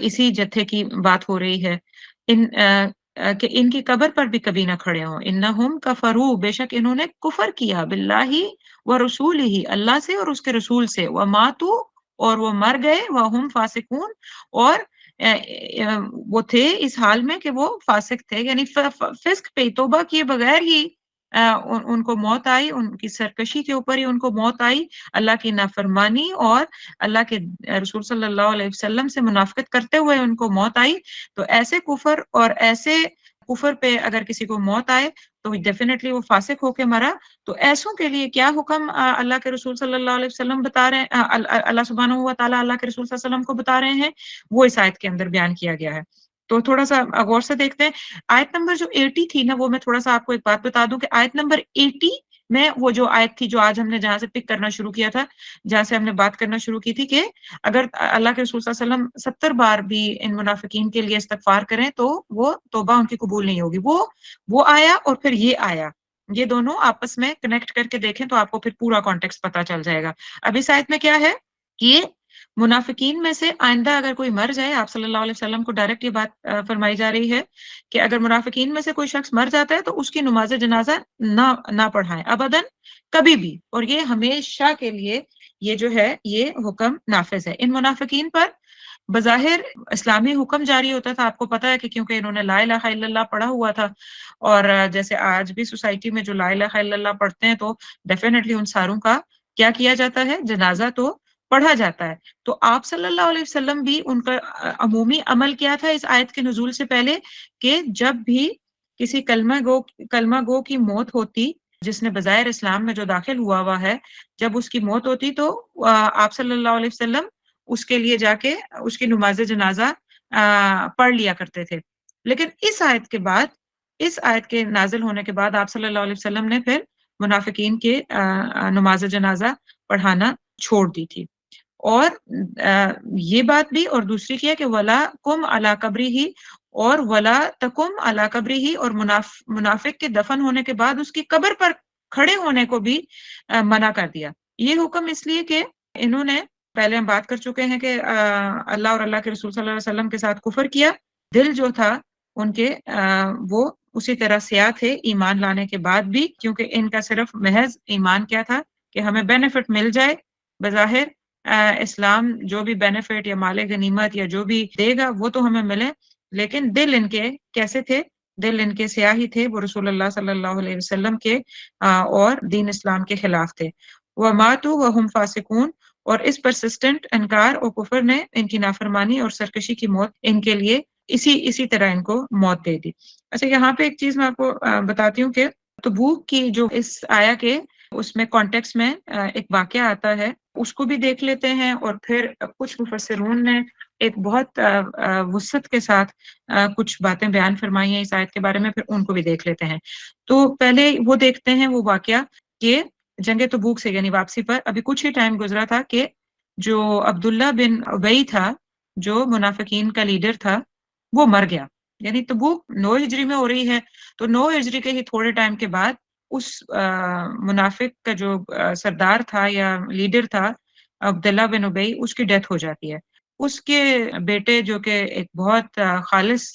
इसी जत्थे की बात हो रही है। कि इनकी कब्र पर भी कभी ना खड़े हों। इन्नहुम कफरू, बेशक इन्होंने कुफ़र किया बिल्लाहि व रसूलिही, अल्लाह से और उसके रसूल से, व मातू, और वो मर गए, व हुम फासिकून, और वो थे इस हाल में कि वो फासिक थे, यानी फिस्क पे तौबा किए बगैर ही उनको मौत आई, उनकी सरकशी के ऊपर ही उनको मौत आई, अल्लाह की नाफरमानी और अल्लाह के रसूल सल्लल्लाहु अलैहि वसल्लम से मुनाफ़िक़त करते हुए उनको मौत आई। तो ऐसे कुफ़र और ऐसे कुफ़र पे अगर किसी को मौत आए तो डेफ़िनेटली वो फ़ासिक होके मरा। तो ऐसों के लिए क्या हुक्म अल्लाह के रसूल सल्लल्लाहु अलैहि वसल्लम बता रहे हैं, अल्लाह सुब्हानहू व तआला अल्लाह के रसूल सल्लल्लाहु अलैहि वसल्लम को बता रहे हैं, वो इस आयत के अंदर बयान किया गया है। तो थोड़ा-सा गौर से देखते हैं। आयत नंबर जो 80 थी ना, वो मैं थोड़ा-सा आपको एक बात बता दूँ कि आयत नंबर 80 में वो जो आयत थी जो आज हमने जहाँ से पिक करना शुरू किया था, जहाँ से हमने बात करना शुरू की थी कि अगर अल्लाह के रसूल सल्लल्लाहु अलैहि वसल्लम 70 बार भी इन मुनाफिकीन के लिए इस्तिग़फ़ार करें तो वो तौबा उनकी कबूल नहीं होगी। वो आया और फिर ये आया। ये दोनों आपस में कनेक्ट करके देखें तो आपको फिर पूरा कॉन्टेक्स्ट पता चल जाएगा। अब इस आयत में क्या है कि मुनाफिकीन में से आइंदा अगर कोई मर जाए, आप सल्लल्लाहु अलैहि वसल्लम को डायरेक्ट ये बात फरमाई जा रही है कि अगर मुनाफिकीन में से कोई शख्स मर जाता है तो उसकी नमाज़ जनाज़ा ना ना पढ़ाएँ अबदन, कभी भी, और ये हमेशा के लिए ये जो है ये हुक्म नाफ़िज़ है। इन मुनाफिकीन पर बज़ाहिर इस्लामी हुक्म जारी होता था, आपको पता है कि क्योंकि इन्होंने ला इलाहा इल्लल्लाह पढ़ा हुआ था, और जैसे आज भी सोसाइटी में जो ला इलाहा इल्लल्लाह पढ़ते हैं तो डेफ़िनेटली उन सारों का क्या किया जाता है, जनाज़ा तो पढ़ा जाता है। तो आप सल्लल्लाहु अलैहि वसल्लम भी उनका अमूमी अमल क्या था इस आयत के नुज़ूल से पहले कि जब भी किसी कलमा गो की मौत होती, जिसने बज़ाहिर इस्लाम में जो दाखिल हुआ हुआ है, जब उसकी मौत होती तो आप सल्लल्लाहु अलैहि वसल्लम उसके लिए जाके उसकी नमाज़ जनाज़ा पढ़ लिया करते थे। लेकिन इस आयत के नाज़िल होने के बाद आप सल्लल्लाहु अलैहि वसल्लम ने फिर मुनाफिकीन के नमाज़ जनाज़ा पढ़ाना छोड़ दी थी। और ये बात भी, और दूसरी क्या है कि वला कुम अला कब्रिही, और वला तकुम अला कब्रिही, और मुनाफिक के दफन होने के बाद उसकी कब्र पर खड़े होने को भी मना कर दिया। ये हुक्म इसलिए कि इन्होंने, पहले हम बात कर चुके हैं कि अल्लाह और अल्लाह के रसूल सल्लल्लाहु अलैहि वसल्लम के साथ कुफ़र किया। दिल जो था उनके वो उसी तरह स्याह थे ईमान लाने के बाद भी, क्योंकि इनका सिर्फ महज़ ईमान क्या था कि हमें बेनिफिट मिल जाए। बज़ाहिर इस्लाम जो भी बेनिफिट या माले गनीमत या जो भी देगा वो तो हमें मिले, लेकिन दिल इनके कैसे थे? दिल इनके स्याह ही थे, वो रसूलुल्लाह सल्लल्लाहु अलैहि वसल्लम के और दीन इस्लाम के खिलाफ थे। व मातू व हुम फासिकून, और इस परसिस्टेंट इनकार और कुफर ने इनकी नाफरमानी और सरकशी की मौत इनके लिए इसी इसी तरह इनको मौत दे दी। अच्छा, यहाँ पे एक चीज़ मैं आपको बताती हूँ कि तबूक की जो इस आया के उसमें कॉन्टेक्स्ट में एक वाक़या आता है, उसको भी देख लेते हैं, और फिर कुछ मुफस्सिरून ने एक बहुत वुसअत के साथ कुछ बातें बयान फरमाई हैं इस आयत के बारे में, फिर उनको भी देख लेते हैं। तो पहले वो देखते हैं वो वाक़या कि जंग तबूक से यानी वापसी पर अभी कुछ ही टाइम गुज़रा था कि जो अब्दुल्ला बिन उबई था, जो मुनाफ़िकीन का लीडर था, वो मर गया। यानी तबूक 9 हिजरी में हो रही है, तो 9 हिजरी के ही थोड़े टाइम के बाद उस मुनाफ़िक का जो सरदार था या लीडर था, अब्दुल्ला बिन उबई, उसकी डेथ हो जाती है। उसके बेटे जो कि एक बहुत ख़ालिस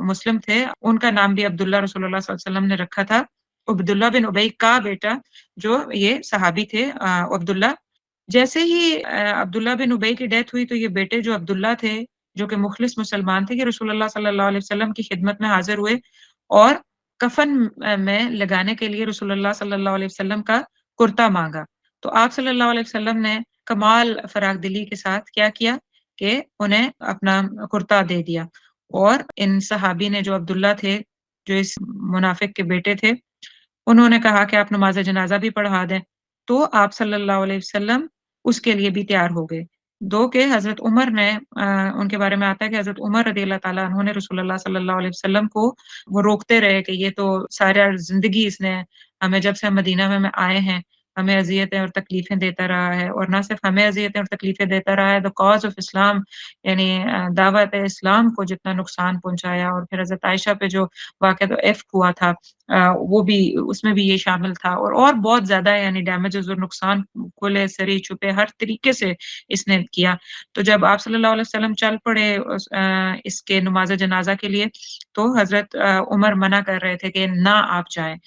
मुस्लिम थे, उनका नाम भी अब्दुल्ला रसूलुल्लाह सल्लल्लाहु अलैहि वसल्लम ने रखा था। अब्दुल्ला बिन उबई का बेटा जो ये सहाबी थे अब्दुल्ला। जैसे ही अब्दुल्ला बिन उबई की डेथ हुई तो ये बेटे जो अब्दुल्ला थे, जो कि मुख़लिस मुसलमान थे, ये रसूलुल्लाह सल्लल्लाहु अलैहि वसल्लम की खिदमत में हाज़िर हुए और कफ़न में लगाने के लिए रसूलुल्लाह सल्लल्लाहु अलैहि वसल्लम का कुर्ता माँगा। तो आप सल्लल्लाहु अलैहि वसल्लम ने कमाल फ़राख़दिली के साथ क्या किया कि उन्हें अपना कुर्ता दे दिया, और इन सहाबी ने जो अब्दुल्ला थे, जो इस मुनाफ़िक के बेटे थे, उन्होंने कहा कि आप नमाज़ जनाज़ा भी पढ़ा दें। तो आप सल्लल्लाहु अलैहि वसल्लम उसके लिए भी तैयार हो गए। दो कि हज़रत उमर ने उनके बारे में आता है कि हज़रत उमर रज़ियल्लाहु ताला अन्हु ने रसूलुल्लाह सल्लल्लाहु अलैहि वसल्लम को वो रोकते रहे कि ये तो सारा ज़िंदगी इसने हमें, जब से हम मदीना में आए हैं, हमें अज़ियतें और तकलीफ़ें देता रहा है और ना सिर्फ़ हमें अज़ियतें और तकलीफ़ें देता रहा है, द कॉज़ ऑफ़ इस्लाम यानी दावत-ए-इस्लाम को जितना नुकसान पहुँचाया और फिर हज़रत आयशा पे जो वाक़या तो इफ़्क हुआ था वो भी उसमें भी ये शामिल था और बहुत ज़्यादा यानी डैमेजेज़ और नुकसान खुले, सरी, छुपे हर तरीके से इसने किया। तो जब आप सल्लल्लाहु अलैहि वसल्लम चल पड़े इसके नमाज़ जनाज़ा के लिए, तो हज़रत उमर मना कर रहे थे कि ना आप जाएँ।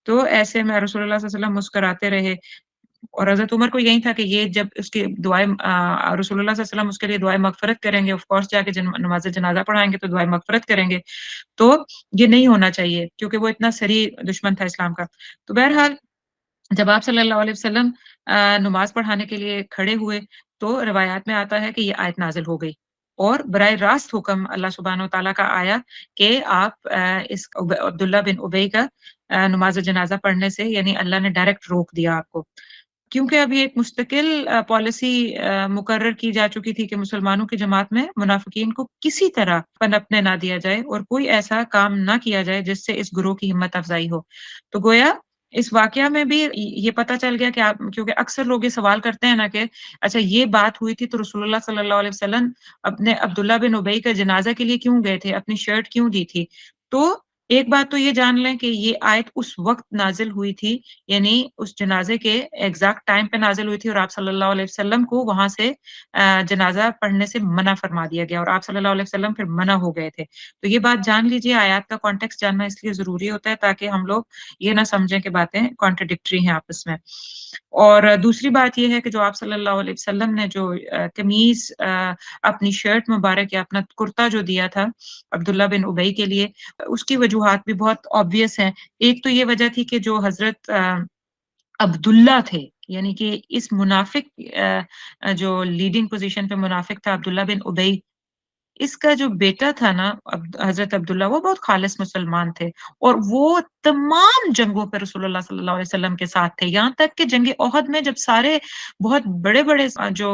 तो ऐसे में रसूलुल्लाह सल्लल्लाहु अलैहि वसल्लम मुस्कुराते रहे और हज़रत उमर को यही था कि ये जब उसकी दुआएँ रसूलुल्लाह सल्लल्लाहु अलैहि वसल्लम उसके लिए दुआए मग़फ़िरत करेंगे, ऑफ़ कोर्स जाके नमाज़ जनाज़ा पढ़ाएँगे तो दुआए मग़फ़िरत करेंगे। तो ये नहीं होना चाहिए क्योंकि वो इतना सरी दुश्मन था इस्लाम का। तो बहरहाल जब आप सल्लल्लाहु अलैहि वसल्लम नमाज़ पढ़ाने के लिए खड़े हुए, तो रिवायात में आता है कि ये आयत नाज़िल हो गई और बराह रास्त हुक्म अल्लाह सुब्हानहू व तआला का आया कि आप इस अब्दुल्ला बिन उबई का नमाज़ जनाज़ा पढ़ने से यानी अल्लाह ने डायरेक्ट रोक दिया आपको। क्योंकि अभी एक मुस्तकिल पॉलिसी मुकर्रर की जा चुकी थी कि मुसलमानों की जमात में मुनाफ़िकीन को किसी तरह पनपने ना दिया जाए और कोई ऐसा काम ना किया जाए जिससे इस गिरोह की हिम्मत अफ़ज़ाई हो। तो गोया इस वाक़या में भी ये पता चल गया कि आप क्योंकि अक्सर लोग ये सवाल करते हैं ना कि अच्छा ये बात हुई थी तो रसूलुल्लाह सल्लल्लाहु अलैहि वसल्लम अपने अब्दुल्ला बिन उबई का जनाज़ा के लिए क्यों गए थे? अपनी शर्ट क्यों दी थी? तो एक बात तो ये जान लें कि ये आयत उस वक़्त नाज़िल हुई थी यानी उस जनाज़े के एग्ज़ैक्ट टाइम पे नाज़िल हुई थी और आप सल्लल्लाहु अलैहि वसल्लम को वहाँ से जनाज़ा पढ़ने से मना फरमा दिया गया और आप सल्लल्लाहु अलैहि वसल्लम फिर मना हो गए थे। तो ये बात जान लीजिए आयत का कॉन्टेक्स्ट जानना इसलिए ज़रूरी होता है ताकि हम लोग ये ना समझें कि बातें कॉन्ट्राडिक्टरी हैं आपस में। और दूसरी बात ये है कि जो आप सल्लल्लाहु अलैहि वसल्लम ने जो कमीज़ अपनी शर्ट मुबारक या अपना कुर्ता जो दिया था अब्दुल्ला बिन उबई के लिए, उसकी वजूहात भी बहुत ऑब्वियस हैं। एक तो ये वजह थी कि जो हज़रत अब्दुल्ला थे, यानी कि इस मुनाफ़िक जो लीडिंग पोज़ीशन पे मुनाफ़िक था अब्दुल्ला बिन उबई इसका जो बेटा था ना हज़रत अब्दुल्ला वो बहुत ख़ालिस मुसलमान थे और वो तमाम जंगों पे रसूलुल्लाह सल्लल्लाहु अलैहि वसल्लम के साथ थे। यहाँ तक कि जंग ओहद में जब सारे बहुत बड़े-बड़े जो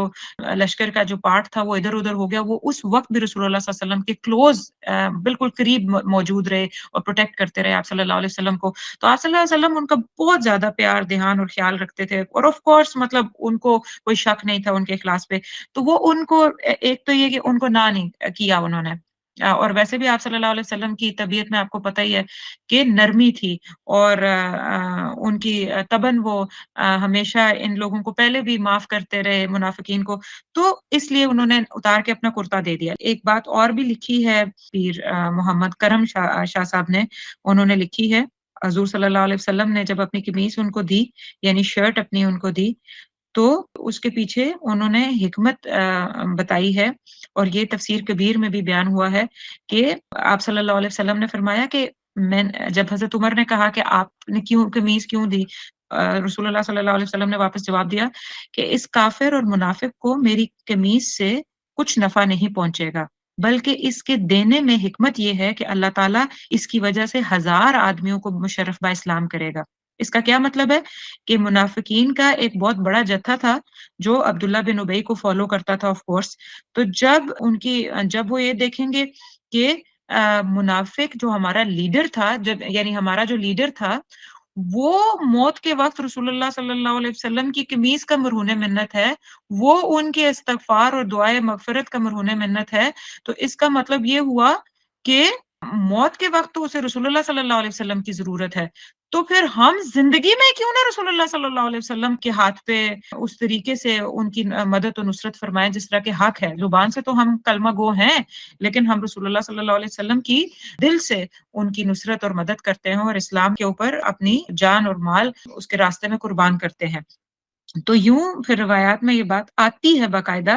लश्कर का जो पार्ट था वो इधर-उधर हो गया, वो उस वक़्त भी रसूलुल्लाह सल्लल्लाहु अलैहि वसल्लम के क्लोज़ बिल्कुल करीब मौजूद रहे और प्रोटेक्ट करते रहे आप सल्लल्लाहु अलैहि वसल्लम को। तो आप सल्लल्लाहु अलैहि वसल्लम उनका बहुत ज़्यादा प्यार, ध्यान और ख़्याल रखते थे और ऑफ़ कोर्स मतलब उनको कोई शक नहीं था उनके इख़लास पे। तो वो उनको एक तो ये कि उनको ना नहीं किया उन्होंने और वैसे भी आप सल्लल्लाहु अलैहि वसल्लम की तबीयत में आपको पता ही है कि नरमी थी और उनकी तबन वो हमेशा इन लोगों को पहले भी माफ़ करते रहे मुनाफ़िकीन को, तो इसलिए उन्होंने उतार के अपना कुर्ता दे दिया। एक बात और भी लिखी है पीर मोहम्मद करम शाह साहब ने, उन्होंने लिखी है, हज़ूर सल्लल्लाहु अलैहि वसल्लम ने जब अपनी कमीज़ उनको दी, यानी शर्ट अपनी उनको दी, तो उसके पीछे उन्होंने हिकमत बताई है और ये तफ़सीर कबीर में भी बयान हुआ है कि आप सल्लल्लाहु अलैहि वसल्लम ने फरमाया कि जब हज़रत उमर ने कहा कि आपने क्यों कमीज़ क्यों दी? रसूलुल्लाह सल्लल्लाहु अलैहि वसल्लम ने वापस जवाब दिया कि इस काफ़िर और मुनाफ़िक को मेरी कमीज़ से कुछ नफ़ा नहीं पहुँचेगा, बल्कि इसके देने में हिकमत ये है कि अल्लाह ताला इसकी वजह से हज़ार आदमियों को मुशर्रफ बा इस्लाम करेगा। इसका क्या मतलब है कि मुनाफ़िकीन का एक बहुत बड़ा जत्था था, जो अब्दुल्ला बिन उबई को फ़ॉलो करता था ऑफ़ कोर्स। तो जब वो ये देखेंगे कि मुनाफ़िक जो हमारा लीडर था, जब यानी हमारा जो लीडर था, वो मौत के वक़्त रसूलुल्लाह सल्लल्लाहु अलैहि वसल्लम की कमीज़ का मरहून मिन्नत है, वो उनके इस्तग़फ़ार और दुआए मग़फ़िरत का मरहून मिन्नत है, तो इसका मतलब ये हुआ कि मौत के वक़्त तो उसे रसूलुल्लाह सल्लल्लाहु अलैहि वसल्लम की ज़रूरत है। तो फिर हम ज़िंदगी में क्यों ना रसूलुल्लाह सल्लल्लाहु अलैहि वसल्लम के हाथ पे उस तरीके से उनकी मदद और नुसरत फरमाएँ जिस तरह के हक है। ज़ुबान से तो हम कलमा गो हैं, लेकिन हम रसूलुल्लाह सल्लल्लाहु अलैहि वसल्लम की दिल से उनकी नुसरत और मदद करते हैं और इस्लाम के ऊपर अपनी जान और माल उसके रास्ते में कुर्बान करते हैं। तो यूँ फिर रिवायात में ये बात आती है बाकायदा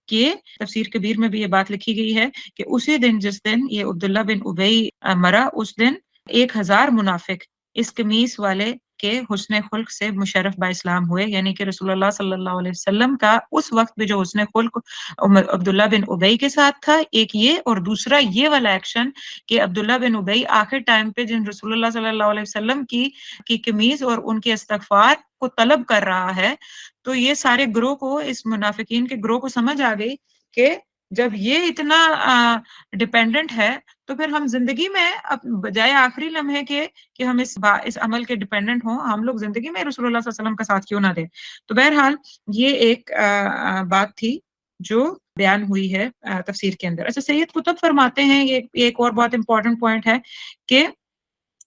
कि तफ़सीर कबीर में भी ये बात लिखी गई है कि उसी दिन जिस दिन ये अब्दुल्ला बिन उबई मरा उस दिन 1000 मुनाफ़िक इस कमीज़ वाले के हुस्न खुल्क से मुशर्रफ बा इस्लाम हुए, यानी कि रसूलुल्लाह सल्लल्लाहु अलैहि वसल्लम का उस वक़्त भी जो हुस्न खुल्क अब्दुल्ला बिन उबई के साथ था, एक ये और दूसरा ये वाला एक्शन कि अब्दुल्ला बिन उबई आखिर टाइम पे जिन रसूलुल्लाह सल्लल्लाहु अलैहि वसल्लम की कमीज़ और उनके इस्तग़फ़ार को तलब कर रहा है, तो ये सारे गिरोह को इस मुनाफ़िकीन के गिरोह को समझ आ गई कि جب یہ اتنا ڈیپینڈنٹ ہے تو پھر ہم زندگی میں بجائے آخری لمحے کے کہ ہم اس عمل کے ڈیپینڈنٹ ہوں، ہم لوگ زندگی میں رسول اللہ صلی اللہ علیہ وسلم کا ساتھ کیوں نہ دیں؟ تو بہرحال یہ ایک بات تھی جو بیان ہوئی ہے تفسیر کے اندر۔ اچھا، سید قطب فرماتے ہیں، یہ ایک اور بہت امپورٹنٹ پوائنٹ ہے کہ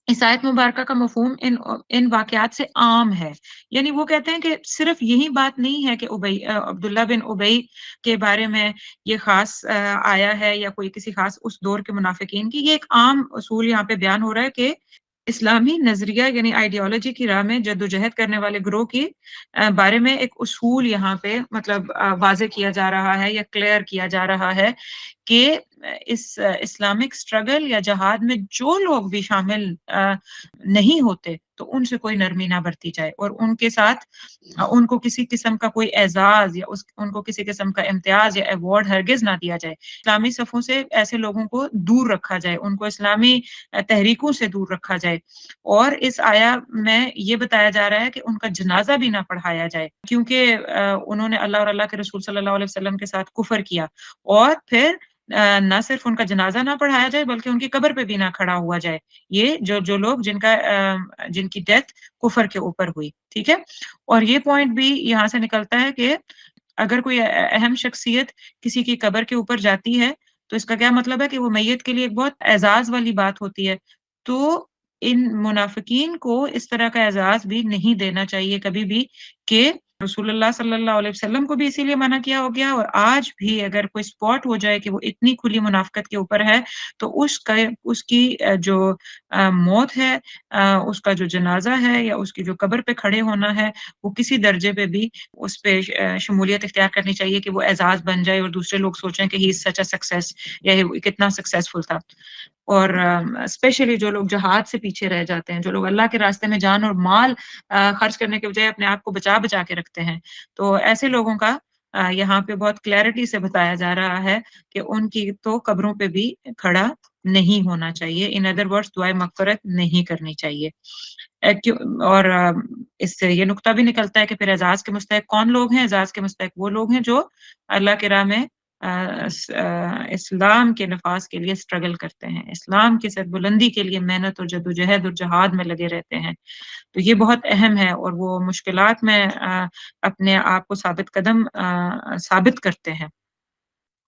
اس آیت مبارکہ کا مفہوم ان واقعات سے عام ہے، یعنی وہ کہتے ہیں کہ صرف یہی بات نہیں ہے کہ عبداللہ بن ابی کے بارے میں یہ خاص آیا ہے یا کوئی کسی خاص اس دور کے منافقین کی، یہ ایک عام اصول یہاں پہ بیان ہو رہا ہے کہ اسلامی نظریہ یعنی آئیڈیالوجی کی راہ میں جدوجہد کرنے والے گروہ کی بارے میں ایک اصول یہاں پہ مطلب واضح کیا جا رہا ہے یا کلیئر کیا جا رہا ہے کہ اس اسلامک اسٹرگل یا جہاد میں جو لوگ بھی شامل نہیں ہوتے تو ان سے کوئی نرمی نہ برتی جائے اور ان کے ساتھ ان کو کسی قسم کا کوئی اعزاز یا ان کو کسی قسم کا امتیاز یا ایوارڈ ہرگز نہ دیا جائے، اسلامی صفوں سے ایسے لوگوں کو دور رکھا جائے، ان کو اسلامی تحریکوں سے دور رکھا جائے، اور اس آیا میں یہ بتایا جا رہا ہے کہ ان کا جنازہ بھی نہ پڑھایا جائے کیونکہ انہوں نے اللہ اور اللہ کے رسول صلی اللہ علیہ وسلم کے ساتھ کفر کیا، اور پھر نہ صرف ان کا جنازہ نہ پڑھایا جائے بلکہ ان کی قبر پہ بھی نہ کھڑا ہوا جائے، یہ جو لوگ جن کی ڈیتھ کفر کے اوپر ہوئی، ٹھیک ہے۔ اور یہ پوائنٹ بھی یہاں سے نکلتا ہے کہ اگر کوئی اہم شخصیت کسی کی قبر کے اوپر جاتی ہے تو اس کا کیا مطلب ہے کہ وہ میت کے لیے ایک بہت اعزاز والی بات ہوتی ہے، تو ان منافقین کو اس طرح کا اعزاز بھی نہیں دینا چاہیے کبھی بھی کہ رسول اللہ صلی اللہ علیہ وسلم کو بھی اسی لیے منع کیا ہو گیا، اور آج بھی اگر کوئی سپاٹ ہو جائے کہ وہ اتنی کھلی منافقت کے اوپر ہے تو اس کی جو موت ہے، اس کا جو جنازہ ہے یا اس کی جو قبر پہ کھڑے ہونا ہے، وہ کسی درجے پہ بھی اس پہ شمولیت اختیار کرنی چاہیے کہ وہ اعزاز بن جائے اور دوسرے لوگ سوچیں کہ ہی از سچ اے سکسیس یا یہ کتنا سکسیسفل تھا۔ اور اسپیشلی جو لوگ جہاد سے پیچھے رہ جاتے ہیں، جو لوگ اللہ کے راستے میں جان اور مال خرچ کرنے کے بجائے اپنے آپ کو بچا بچا کے رکھتے ہیں، تو ایسے لوگوں کا یہاں پہ بہت کلیئرٹی سے بتایا جا رہا ہے کہ ان کی تو قبروں پہ بھی کھڑا نہیں ہونا چاہیے، ان ادر ورڈز دعائے مغفرت نہیں کرنی چاہیے۔ اور اس سے یہ نقطہ بھی نکلتا ہے کہ پھر اعزاز کے مستحق کون لوگ ہیں؟ اعزاز کے مستحق وہ لوگ ہیں جو اللہ کے راہ میں اسلام کے نفاذ کے لیے اسٹرگل کرتے ہیں، اسلام کی سربلندی کے لیے محنت اور جدوجہد اور جہاد میں لگے رہتے ہیں، تو یہ بہت اہم ہے، اور وہ مشکلات میں اپنے آپ کو ثابت قدم ثابت کرتے ہیں،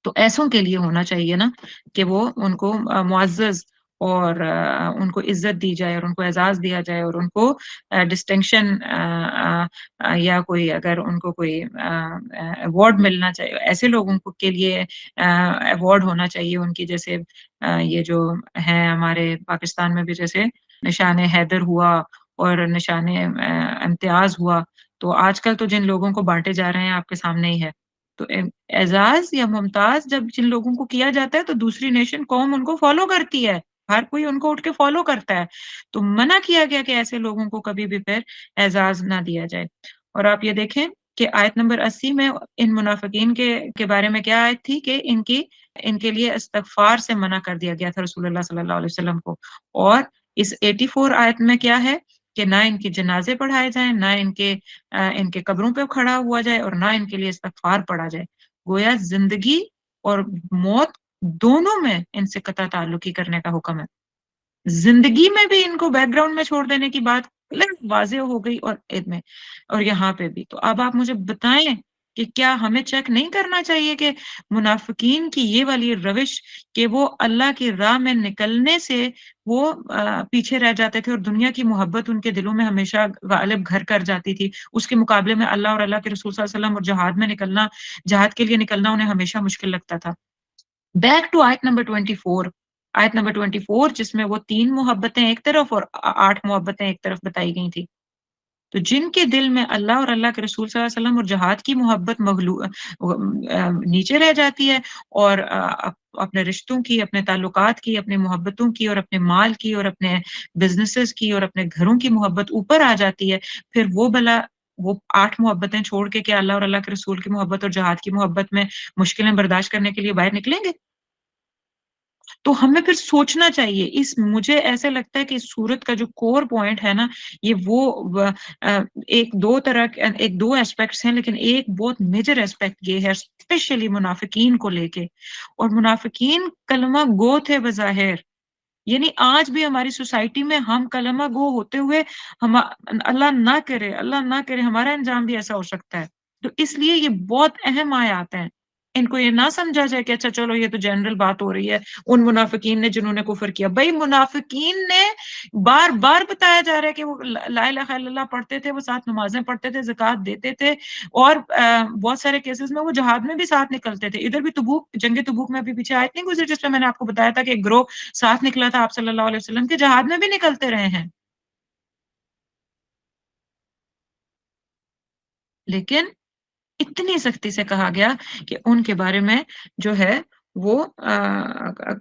تو ایسوں کے لیے ہونا چاہیے نا کہ وہ ان کو معزز اور ان کو عزت دی جائے اور ان کو اعزاز دیا جائے اور ان کو ڈسٹنکشن یا کوئی اگر ان کو کوئی ایوارڈ ملنا چاہیے، ایسے لوگوں کو کے لیے ایوارڈ ہونا چاہیے ان کی، جیسے یہ جو ہیں ہمارے پاکستان میں بھی جیسے نشان حیدر ہوا اور نشان امتیاز ہوا، تو آج کل تو جن لوگوں کو بانٹے جا رہے ہیں آپ کے سامنے ہی ہے، تو اعزاز یا ممتاز جب جن لوگوں کو کیا جاتا ہے تو دوسری نیشن قوم ان کو فالو کرتی ہے، ہر کوئی ان کو اٹھ کے فالو کرتا ہے، تو منع کیا گیا کہ ایسے لوگوں کو کبھی بھی پھر اعزاز نہ دیا جائے۔ اور آپ یہ دیکھیں کہ آیت نمبر 80 میں ان منافقین کے بارے میں کیا آیت تھی کہ ان کے لیے استغفار سے منع کر دیا گیا تھا رسول اللہ صلی اللہ علیہ وسلم کو، اور اس 84 آیت میں کیا ہے کہ نہ ان کے جنازے پڑھائے جائیں، نہ ان کے قبروں پہ کھڑا ہوا جائے اور نہ ان کے لیے استغفار پڑھا جائے، گویا زندگی اور موت دونوں میں ان سے قطع تعلقی کرنے کا حکم ہے، زندگی میں بھی ان کو بیک گراؤنڈ میں چھوڑ دینے کی بات واضح ہو گئی، اور عید میں اور یہاں پہ بھی۔ تو اب آپ مجھے بتائیں کہ کیا ہمیں چیک نہیں کرنا چاہیے کہ منافقین کی یہ والی روش کہ وہ اللہ کی راہ میں نکلنے سے وہ پیچھے رہ جاتے تھے اور دنیا کی محبت ان کے دلوں میں ہمیشہ غالب گھر کر جاتی تھی، اس کے مقابلے میں اللہ اور اللہ کے رسول صلی اللہ علیہ وسلم اور جہاد کے لیے نکلنا انہیں ہمیشہ مشکل لگتا تھا۔ بیک ٹو آیت نمبر 24، آیت نمبر 24 جس میں وہ 3 محبتیں ایک طرف اور 8 محبتیں ایک طرف بتائی گئی تھی، تو جن کے دل میں اللہ اور اللہ کے رسول صلی اللہ علیہ وسلم اور جہاد کی محبت نیچے رہ جاتی ہے، اور اپنے رشتوں کی، اپنے تعلقات کی، اپنے محبتوں کی اور اپنے مال کی اور اپنے بزنسز کی اور اپنے گھروں کی محبت اوپر آ جاتی ہے، پھر وہ 8 محبتیں چھوڑ کے کیا اللہ اور اللہ کے رسول کی محبت اور جہاد کی محبت میں مشکلیں برداشت کرنے کے لیے باہر نکلیں گے؟ تو ہمیں پھر سوچنا چاہیے، اس مجھے ایسے لگتا ہے کہ اس صورت کا جو کور پوائنٹ ہے نا، یہ ایک دو طرح ایک دو ایسپیکٹس ہیں، لیکن ایک بہت میجر ایسپیکٹ یہ ہے اسپیشلی منافقین کو لے کے. اور منافقین کلمہ گو تھے بظاہر، یعنی آج بھی ہماری سوسائٹی میں ہم کلمہ گو ہوتے ہوئے ہم اللہ نہ کرے ہمارا انجام بھی ایسا ہو سکتا ہے. تو اس لیے یہ بہت اہم آیات ہیں. ان کو یہ نہ سمجھا جائے کہ اچھا چلو یہ تو جنرل بات ہو رہی ہے ان منافقین نے جنہوں نے کفر کیا. بھائی منافقین نے بار بار بتایا جا رہا ہے کہ وہ لا الہ الا اللہ پڑھتے تھے، وہ ساتھ نمازیں پڑھتے تھے، زکوٰۃ دیتے تھے، اور بہت سارے کیسز میں وہ جہاد میں بھی ساتھ نکلتے تھے. ادھر بھی جنگ تبوک میں بھی پیچھے آیت نہیں گزری جس میں میں نے آپ کو بتایا تھا کہ ایک گروہ ساتھ نکلا تھا آپ صلی اللہ علیہ وسلم کے، جہاد میں بھی نکلتے رہے ہیں. لیکن اتنی سختی سے کہا گیا کہ ان کے بارے میں جو ہے وہ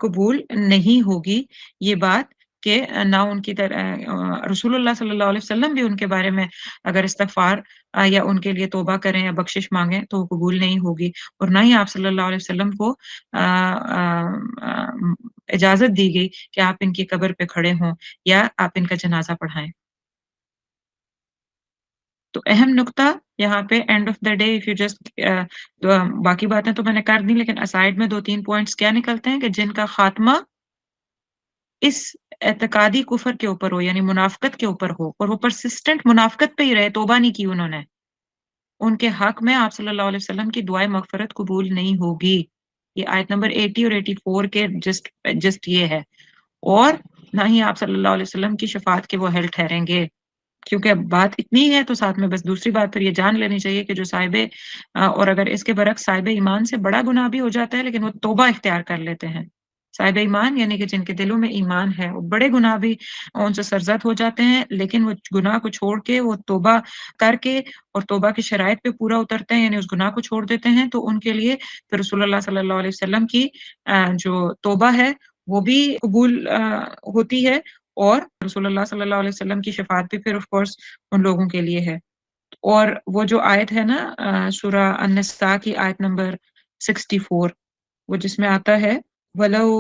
قبول نہیں ہوگی یہ بات، کہ نہ ان کی رسول اللہ صلی اللہ علیہ وسلم بھی ان کے بارے میں اگر استغفار یا ان کے لیے توبہ کریں یا بخشش مانگیں تو وہ قبول نہیں ہوگی. اور نہ ہی آپ صلی اللہ علیہ وسلم کو اجازت دی گئی کہ آپ ان کی قبر پہ کھڑے ہوں یا آپ ان کا جنازہ پڑھائیں. تو اہم نقطہ یہاں پہ and of the day if you just باقی باتیں تو میں نے کر دی، لیکن اسائڈ میں دو تین پوائنٹس کیا نکلتے ہیں کہ جن کا خاتمہ اس اعتقادی کفر کے اوپر ہو یعنی منافقت کے اوپر ہو اور وہ پرسسٹنٹ منافقت پہ ہی رہے، توبہ نہیں کی انہوں نے، ان کے حق میں آپ صلی اللہ علیہ وسلم کی دعائیں مغفرت قبول نہیں ہوگی. یہ آیت نمبر 80 اور 84 کے جسٹ یہ ہے. اور نہ ہی آپ صلی اللہ علیہ وسلم کی شفاعت کے وہ اہل ٹھہریں گے. کیونکہ اب بات اتنی ہے تو ساتھ میں بس دوسری بات پھر یہ جان لینی چاہیے کہ جو صاحب اور اگر اس کے برعکس صاحب ایمان سے بڑا گناہ بھی ہو جاتا ہے لیکن وہ توبہ اختیار کر لیتے ہیں. صاحب ایمان یعنی کہ جن کے دلوں میں ایمان ہے، وہ بڑے گناہ بھی ان سے سرزد ہو جاتے ہیں لیکن وہ گناہ کو چھوڑ کے وہ توبہ کر کے اور توبہ کی شرائط پہ پورا اترتے ہیں، یعنی اس گناہ کو چھوڑ دیتے ہیں، تو ان کے لیے پھر رسول اللہ صلی اللہ علیہ وسلم کی جو توبہ ہے وہ بھی قبول ہوتی ہے، اور رسول اللہ صلی اللہ علیہ وسلم کی شفاعت بھی پھر آف کورس ان لوگوں کے لیے ہے. اور وہ جو آیت ہے نا سورہ النساء کی آیت نمبر 64، وہ جس میں آتا ہے وَلَوْ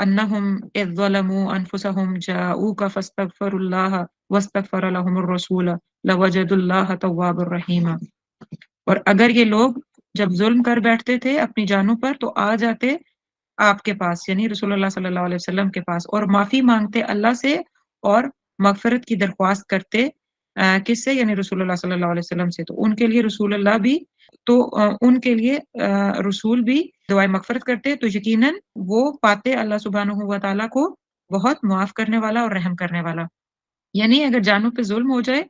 أَنَّهُمْ إِذْ ظَلَمُوا أَنفُسَهُمْ جَاءُوكَ فَاسْتَغْفَرُوا اللَّهَ وَاسْتَغْفَرَ لَهُمُ الرَّسُولُ لَوَجَدُوا اللَّهَ تَوَّابًا رَحِيمًا. اور اگر یہ لوگ جب ظلم کر بیٹھتے تھے اپنی جانوں پر تو آ جاتے آپ کے پاس یعنی رسول اللہ صلی اللہ علیہ وسلم کے پاس اور معافی مانگتے اللہ سے اور مغفرت کی درخواست کرتے کس سے، یعنی رسول اللہ صلی اللہ علیہ وسلم سے. تو ان کے لیے رسول اللہ بھی تو ان کے لیے رسول بھی دعائیں مغفرت کرتے تو یقیناً وہ پاتے اللہ سبحانہ و تعالیٰ کو بہت معاف کرنے والا اور رحم کرنے والا. یعنی اگر جانوں پہ ظلم ہو جائے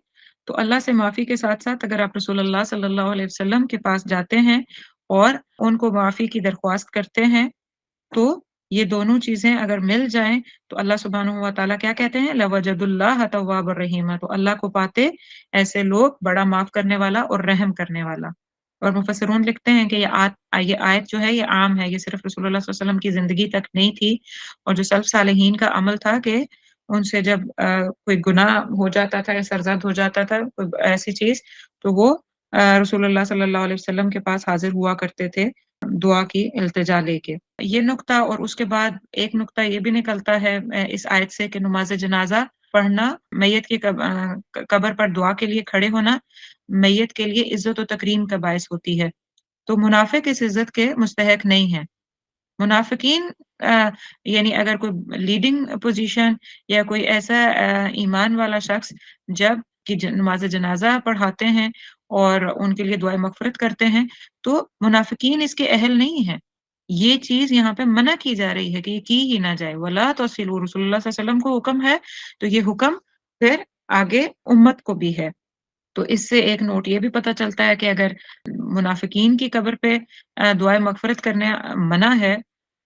تو اللہ سے معافی کے ساتھ ساتھ اگر آپ رسول اللہ صلی اللہ علیہ وسلم کے پاس جاتے ہیں اور ان کو معافی کی درخواست کرتے ہیں تو یہ دونوں چیزیں اگر مل جائیں تو اللہ سبحانہ و تعالیٰ کیا کہتے ہیں لَوَجَدُوا اللَّهَ تَوَّابًا رَحِيمًا. تو اللہ کو پاتے ایسے لوگ بڑا معاف کرنے والا اور رحم کرنے والا. اور مفسرون لکھتے ہیں کہ یہ آیت جو ہے یہ عام ہے، یہ صرف رسول اللہ صلی اللہ علیہ وسلم کی زندگی تک نہیں تھی، اور جو سلف صالحین کا عمل تھا کہ ان سے جب کوئی گناہ ہو جاتا تھا یا سرزد ہو جاتا تھا کوئی ایسی چیز تو وہ رسول اللہ صلی اللہ علیہ وسلم کے پاس حاضر ہوا کرتے تھے دعا کی التجا لے کے. یہ نقطہ اور اس کے بعد ایک نقطہ یہ بھی نکلتا ہے اس آیت سے کہ نماز جنازہ پڑھنا، میت کی قبر پر دعا کے لیے کھڑے ہونا میت کے لیے عزت و تکریم کا باعث ہوتی ہے. تو منافق اس عزت کے مستحق نہیں ہیں. منافقین یعنی اگر کوئی لیڈنگ پوزیشن یا کوئی ایسا ایمان والا شخص جب کہ نماز جنازہ پڑھاتے ہیں اور ان کے لیے دعائیں مغفرت کرتے ہیں تو منافقین اس کے اہل نہیں ہیں. یہ چیز یہاں پہ منع کی جا رہی ہے کہ یہ کی ہی نہ جائے. وَلَا تُصِلُوا، رسول اللہ صلی اللہ علیہ وسلم کو حکم ہے تو یہ حکم پھر آگے امت کو بھی ہے. تو اس سے ایک نوٹ یہ بھی پتہ چلتا ہے کہ اگر منافقین کی قبر پہ دعائیں مغفرت کرنے منع ہے،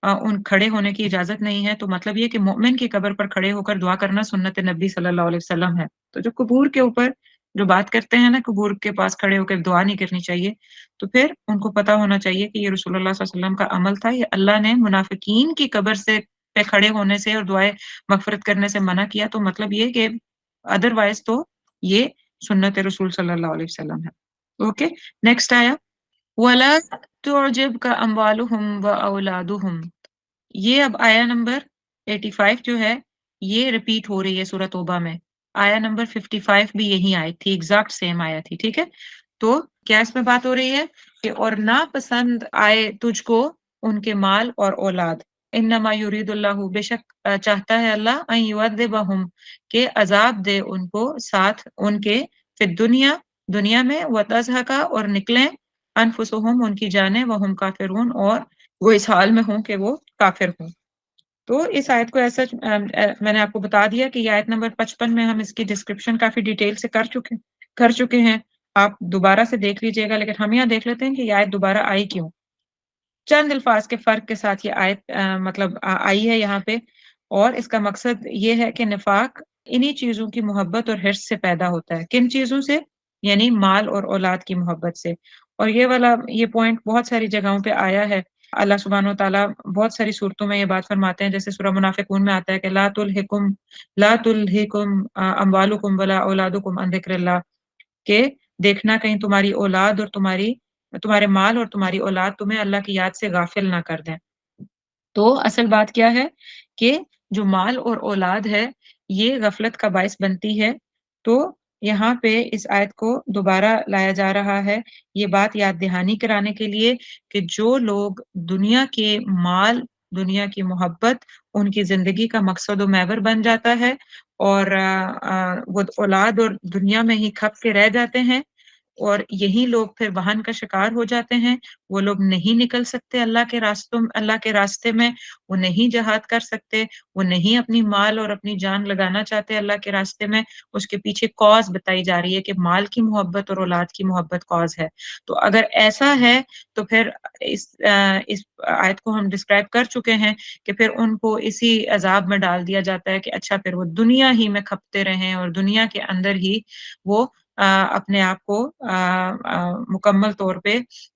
ان کھڑے ہونے کی اجازت نہیں ہے، تو مطلب یہ کہ مومن کی قبر پر کھڑے ہو کر دعا کرنا سنت نبی صلی اللہ علیہ وسلم ہے. تو جو قبور کے اوپر جو بات کرتے ہیں نا قبور کے پاس کھڑے ہو کر دعا نہیں کرنی چاہیے، تو پھر ان کو پتہ ہونا چاہیے کہ یہ رسول اللہ صلی اللہ علیہ وسلم کا عمل تھا، یہ اللہ نے منافقین کی قبر سے پہ کھڑے ہونے سے اور دعائیں مغفرت کرنے سے منع کیا، تو مطلب یہ کہ ادروائز تو یہ سنت رسول صلی اللہ علیہ وسلم ہے. اوکے نیکسٹ آیا وَلَا تُعْجِبْكَ أَمْوَالُهُمْ وَأَوْلَادُهُمْ. ये अब आया नंबर 85 जो है, ये रिपीट हो रही है सूरह तौबा में। आया नंबर 55 भी यही आई थी, एग्ज़ैक्ट सेम आया थी, ठीक है? तो क्या इसमें बात हो रही है कि और नापसंद आए तुझको उनके माल और औलाद। इन्नमा युरीदुल्लाहु बेशक चाहता है अल्लाह अन युअद्दिबहुम के अज़ाब दे उनको साथ उनके फिद दुनिया दुनिया में व तज़हका और निकलें अनफुसुहुम उनकी जानें व हुम काफ़िरून और वो इस हाल में हों कि वो काफ़िर हों। तो इस आयत को मैंने आपको बता दिया कि ये आयत नंबर 55 में हम इसकी डिस्क्रिप्शन काफ़ी डिटेल से कर चुके हैं। आप दोबारा से देख लीजिएगा, लेकिन हम यहाँ देख लेते हैं कि ये आयत दोबारा आई क्यों? चंद अल्फाज के फ़र्क के साथ ये आयत मतलब आई है यहाँ पे और इसका मकसद ये है कि निफाक इन्हीं चीज़ों की मोहब्बत और हिर्स से पैदा होता है। किन चीज़ों से? यानी माल और औलाद की मोहब्बत से। और ये पॉइंट बहुत सारी जगहों पे आया है। अल्लाह सुब्हानहू व तआला बहुत सारी सूरतों में ये बात फरमाते हैं, जैसे सूरह मुनाफ़िकून में आता है कि ला तुल्हिकुम अम्वालुकुम वला औलादुकुम अन ज़िक्रिल्लाह के देखना कहीं तुम्हारे माल और तुम्हारी औलाद तुम्हें अल्लाह की याद से गाफिल ना कर दें। तो असल बात क्या है कि जो माल और औलाद है, ये गफ़लत का बायस बनती है। तो यहाँ पे इस आयत को दोबारा लाया जा रहा है, ये बात याद दहानी कराने के लिए कि जो लोग दुनिया के माल, दुनिया की मोहब्बत उनकी ज़िंदगी का मकसद-ओ-महवर बन जाता है और वो औलाद और दुनिया में ही खप के रह जाते हैं और यही लोग फिर वहन का शिकार हो जाते हैं। वो लोग नहीं निकल सकते अल्लाह के रास्ते में, वो नहीं जिहाद कर सकते, वो नहीं अपनी माल और अपनी जान लगाना चाहते अल्लाह के रास्ते में। उसके पीछे कॉज़ बताई जा रही है कि माल की मोहब्बत और औलाद की मोहब्बत कॉज़ है। तो अगर ऐसा है तो फिर इस आयत को हम डिस्क्राइब कर चुके हैं कि फिर उनको इसी अज़ाब में डाल दिया जाता है कि अच्छा फिर वो दुनिया ही में खपते रहें और दुनिया के अंदर ही वो अपने आप को मुकम्मल तौर पे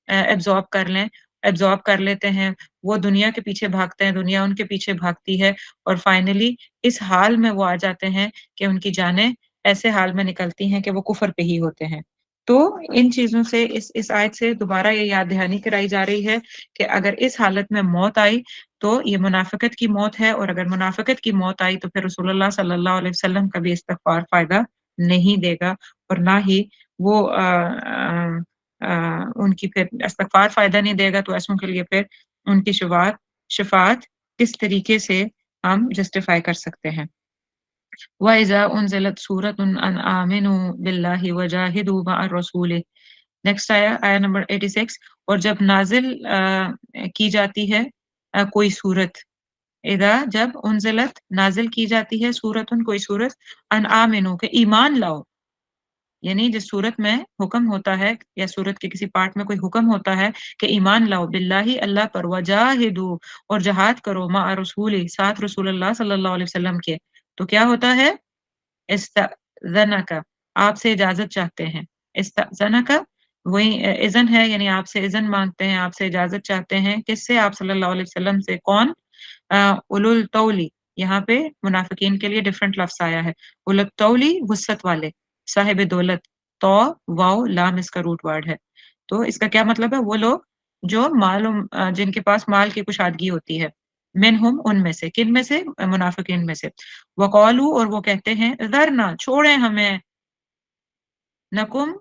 एब्ज़ॉर्ब कर लें एब्ज़ॉर्ब कर लेते हैं। वो दुनिया के पीछे भागते हैं, दुनिया उनके पीछे भागती है और फाइनली इस हाल में वो आ जाते हैं कि उनकी जानें ऐसे हाल में निकलती हैं कि वो कुफ़र पे ही होते हैं। तो इन चीज़ों से इस आयत से दोबारा ये याद दहानी कराई जा रही है कि अगर इस हालत में मौत आई, तो ये मुनाफ़िक़त की मौत है और अगर मुनाफ़िक़त की मौत आई तो फिर रसूलुल्लाह सल्लल्लाहु अलैहि वसल्लम का भी इस्तिग़फ़ार फ़ायदा नहीं देगा और ना ही वो उनकी फिर इस्तिग़फ़ार फ़ायदा नहीं देगा तो ऐसों के लिए फिर उनकी शफ़ाअत किस तरीके से हम जस्टिफ़ाई कर सकते हैं। वइज़ा उनज़िलत सूरतुन अन आमिनू बिल्लाहि वजाहिदू मअर रसूलिह। नेक्स्ट आया नंबर 86 और जब नाज़िल की जाती है कोई सूरत इज़ा जब उनज़िलत नाज़िल की जाती है सूरतुन कोई सूरत अन आमिनू के ईमान लाओ। यानी जिस सूरत में हुक्म होता है या सूरत के किसी पार्ट में कोई हुक्म होता है कि ईमान लाओ बिल्लाहि अल्लाह पर वजाहिदू और जिहाद करो मअ रसूली साथ रसूलुल्लाह सल्लल्लाहु अलैहि वसल्लम के। तो क्या होता है? इस्तअज़नका आपसे इजाज़त चाहते हैं। इस्तअज़नका वही इज़्न है यानी आपसे इज़्न माँगते हैं, आपसे इजाज़त चाहते हैं। किससे? आप सल्लल्लाहु अलैहि वसल्लम से। कौन? उलुल तौली यहाँ पे मुनाफ़िकीन के लिए डिफरेंट लफ्ज़ आया है। उलुल तौली वुसअत वाले, साहिब दौलत, तौ, वाव, लाम इसका रूट वर्ड है। तो इसका क्या मतलब है? वो लोग जो जिनके पास माल की कुशादगी होती है। मिनहुम उनमें से, किन में से? मुनाफ़िकीन में से। वक़ालू और वो कहते हैं ज़रना छोड़ें हमें, नकुम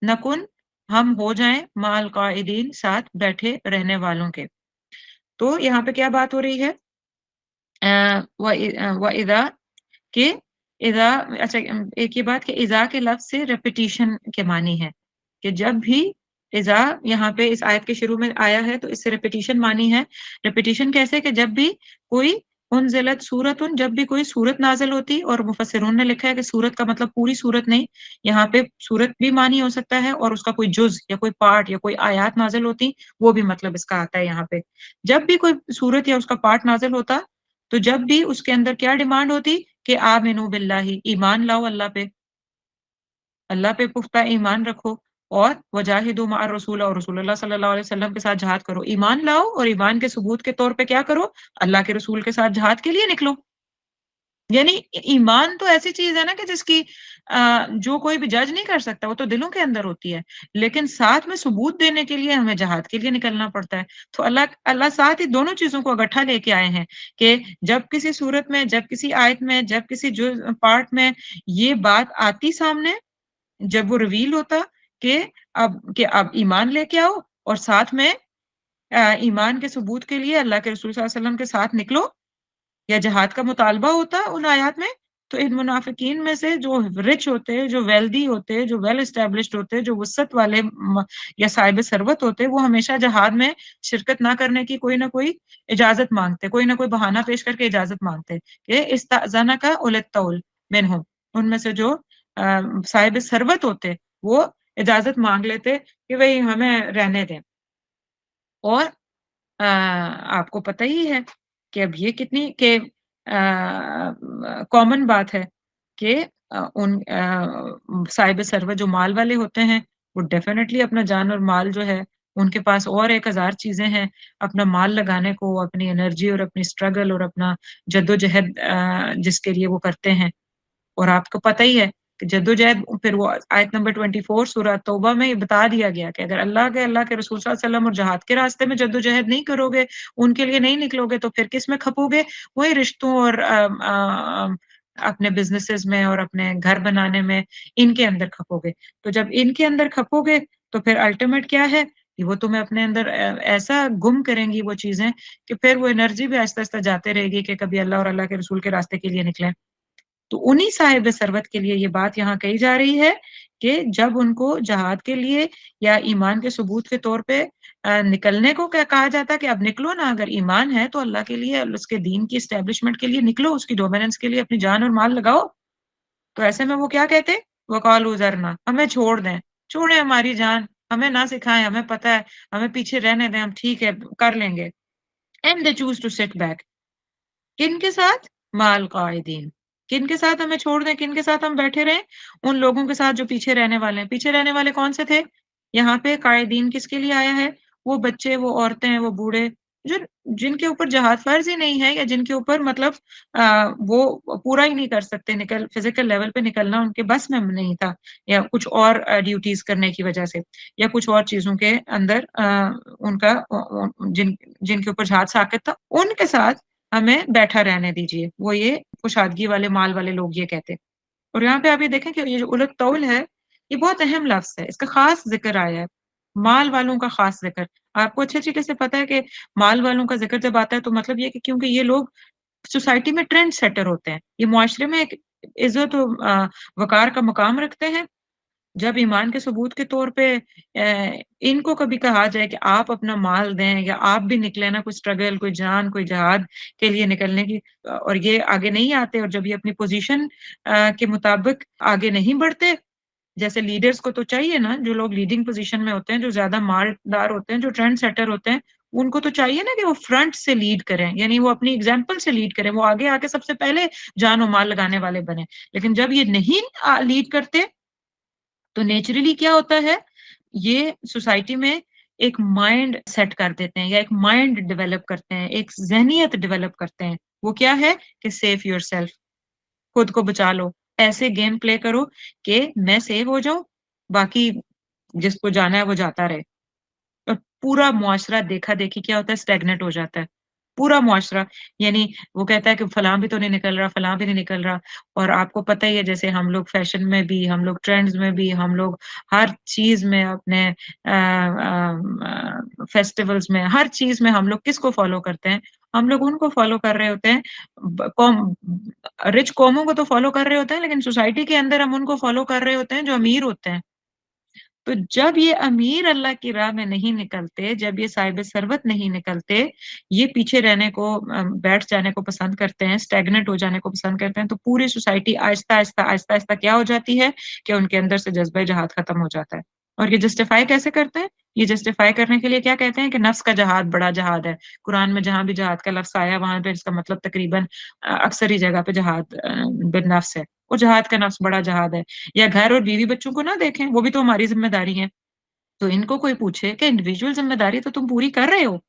नकुन हम हो जाएँ माल काइदीन साथ बैठे रहने वालों के। तो यहाँ पे क्या बात हो रही है? व इज़ा के इज़ा अच्छा एक ये बात कि इज़ा के लफ्ज़ से रिपिटिशन के मानी है, कि जब भी इज़ा यहाँ पे इस आयत के शुरू में आया है तो इससे रिपिटिशन मानी है। रिपिटिशन कैसे? कि जब भी कोई उनज़िलत सूरतुन जब भी कोई सूरत नाज़िल होती और मुफ़स्सिरून ने लिखा है कि सूरत का मतलब पूरी सूरत नहीं, यहाँ पे सूरत भी मानी हो सकता है और उसका कोई जुज़ या कोई पार्ट या कोई आयत नाज़िल होती, वो भी मतलब इसका आता है यहाँ पे। जब भी कोई सूरत या उसका पार्ट नाज़िल होता, तो जब भी उसके अंदर क्या डिमांड होती कि आमिनू बिल्लाहि ईमान लाओ अल्लाह पे पुख्ता ईमान रखो और वजाहिदु मअ रसूल और रसूलुल्लाह सल्लल्लाहु अलैहि वसल्लम के साथ जिहाद करो। ईमान लाओ और ईमान के सबूत के तौर पे क्या करो? अल्लाह के रसूल के साथ जिहाद के लिए निकलो। यानी ईमान तो ऐसी चीज़ है ना कि जिसकी जो कोई भी जज नहीं कर सकता, वो तो दिलों के अंदर होती है। लेकिन साथ में सबूत देने के लिए हमें जिहाद के लिए निकलना पड़ता है। तो अल्लाह अल्लाह साथ ही दोनों चीज़ों को इकट्ठा लेके आए हैं कि जब किसी सूरत में, जब किसी आयत में, जब किसी जुज़ पार्ट में ये बात आती सामने, जब वो रिवील होता कि अब ईमान लेके आओ और साथ में ईमान के सबूत के लिए अल्लाह के रसूल सल्लल्लाहु अलैहि वसल्लम के साथ निकलो या जिहाद का मुतालबा होता उन आयत में, तो इन मुनाफिकीन में से जो रिच होते हैं, जो वेल्दी होते हैं, जो वेल एस्टेब्लिश्ड होते हैं, जो वुसअत वाले या साहिब सरवत होते हैं, वो हमेशा जिहाद में शिरकत ना करने की कोई ना कोई इजाजत मांगते, कोई ना कोई बहाना पेश करके इजाजत मांगते कि इस्ताज़ना का उलत्तौल मिनहुम, उनमें से जो साहिब सरवत होते, वो इजाजत मांग लेते कि भाई हमें रहने दें। और आपको पता ही है कि अब ये कितनी कि कॉमन बात है कि साहिब सरवत जो माल वाले होते हैं, वो डेफ़िनेटली अपना जान और माल जो है, उनके पास और 1000 चीज़ें हैं, अपना माल लगाने को, अपनी एनर्जी और अपनी स्ट्रगल और अपना जद्दोजहद जिसके लिए वो करते हैं। और आपको पता ही है कि जद्दोजहद फिर वो आयत नंबर 24 सूरह तौबा में ये बता दिया गया कि अगर अल्लाह के रसूल सल्लल्लाहु अलैहि वसल्लम और जिहाद के रास्ते में जद्दोजहद नहीं करोगे, उनके लिए नहीं निकलोगे तो फिर किस में खपोगे? वही रिश्तों और अपने बिज़नेसेस में और अपने घर बनाने में, इनके अंदर खपोगे। तो जब इनके अंदर खपोगे तो फिर अल्टीमेट क्या है कि वो तुम्हें अपने अंदर ऐसा गुम करेंगी वो चीज़ें कि फिर वो एनर्जी भी आहिस्ता-आहिस्ता जाते रहेगी कि कभी अल्लाह और अल्लाह के रसूल के रास्ते के लिए निकलें। तो उन्हीं साहिब सरवत के लिए ये बात यहाँ कही जा रही है कि जब उनको जिहाद के लिए या ईमान के सबूत के तौर पे निकलने को क्या कहा जाता है कि अब निकलो ना, अगर ईमान है तो अल्लाह के लिए और उसके दीन की एस्टेब्लिशमेंट के लिए निकलो, उसकी डोमिनेंस के लिए अपनी जान और माल लगाओ। तो ऐसे में वो क्या कहते? वक़ालू ज़रना, हमें छोड़ दें, छोड़ें हमारी जान, हमें ना सिखाएँ, हमें पता है, हमें पीछे रहने दें, हम ठीक है, कर लेंगे। And they choose to sit back. किनके साथ? माल काइदीन। किनके साथ हमें छोड़ दें, किनके साथ हम बैठे रहें? उन लोगों के साथ जो पीछे रहने वाले हैं। पीछे रहने वाले कौन से थे? यहाँ पे काइदीन किसके लिए आया है? वो बच्चे, वो औरतें, वो बूढ़े, जो जिनके ऊपर जहाद फ़र्ज़ ही नहीं है या जिनके ऊपर मतलब वो पूरा ही नहीं कर सकते, फ़िज़िकल लेवल पे निकलना उनके बस में नहीं था या कुछ और ड्यूटीज़ करने की वज़ह से या कुछ और चीज़ों के अंदर उनका जिनके ऊपर जहाद साक़ित था, उनके साथ हमें बैठा रहने दीजिए। वो ये कुशादगी वाले माल वाले लोग ये कहते। और यहाँ पे आप ये देखें कि ये जो उलट तौल है, ये बहुत अहम लफ्ज़ है, इसका ख़ास ज़िक्र आया है। माल वालों का ख़ास ज़िक्र। आपको अच्छे तरीके से पता है कि माल वालों का ज़िक्र जब आता है तो मतलब ये है कि क्योंकि ये लोग सोसाइटी में ट्रेंड सेटर होते हैं। ये मुआशरे में एक इज़्ज़त वक़ार का मुकाम रखते हैं। जब ईमान के सबूत के तौर पे इनको कभी कहा जाए कि आप अपना माल दें या आप भी निकले ना कोई स्ट्रगल, कोई जान, कोई जिहाद के लिए निकलने की और ये आगे नहीं आते और जब ये अपनी पोज़ीशन के मुताबिक आगे नहीं बढ़ते, जैसे लीडर्स को तो चाहिए ना, जो लोग लीडिंग पोज़ीशन में होते हैं, जो ज़्यादा मालदार होते हैं, जो ट्रेंड सेटर होते हैं, उनको तो चाहिए ना कि वो फ्रंट से लीड करें, यानी वो अपनी एग्ज़ाम्पल से लीड करें, वो आगे आके सबसे पहले जान और माल लगाने वाले बने। लेकिन जब ये नहीं लीड करते तो नेचुरली क्या होता है, ये सोसाइटी में एक माइंड सेट कर देते हैं या एक माइंड डेवलप करते हैं, एक ज़हनियत डेवलप करते हैं। वो क्या है कि सेव योरसेल्फ, खुद को बचा लो। ऐसे गेम प्ले करो कि मैं सेव हो जाऊँ, बाकी जिसको जाना है वो जाता रहे। और पूरा मुआशरा देखा-देखी क्या होता है स्टैग्नेट हो जाता है। पूरा मुआशरा यानी वो कहता है कि फलाँ भी तो नहीं निकल रहा, फलाँ भी नहीं निकल रहा और आपको पता ही है जैसे हम लोग फैशन में भी, हम लोग ट्रेंड्स में भी, हम लोग हर चीज़ में अपने फेस्टिवल्स में, हर चीज़ में हम लोग किसको फ़ॉलो करते हैं? हम लोग उनको फ़ॉलो कर रहे होते हैं ब कौम रिच कौमों को तो फ़ॉलो कर रहे होते हैं लेकिन सोसाइटी के अंदर हम उनको फ़ॉलो कर रहे होते हैं जो अमीर होते हैं। तो जब ये अमीर अल्लाह की राह में नहीं निकलते, जब ये साहिब सरवत नहीं निकलते, ये पीछे रहने को बैठ जाने को पसंद करते हैं, स्टैग्नेंट हो जाने को पसंद करते हैं, तो पूरी सोसाइटी आहिस्ता-आहिस्ता, आहिस्ता-आहिस्ता क्या हो जाती है कि उनके अंदर से जज़्बा-ए-जहाद खत्म हो जाता है। और ये जस्टिफाई कैसे करते हैं? ये जस्टिफाई करने के लिए क्या कहते हैं कि नफ्स का जहाद बड़ा जहाद है। कुरान में जहाँ भी जहाद का लफ्ज़ आया, वहाँ पे इसका मतलब तकरीबन अक्सर ही जगह पे जहाद बिन-नफ्स है। वो जहाद का नफ्स बड़ा जहाद है। या घर और बीवी-बच्चों को ना देखें, वो भी तो हमारी ज़िम्मेदारी है। तो इनको कोई पूछे कि इंडिविजुअल ज़िम्मेदारी तो तुम पूरी कर रहे हो,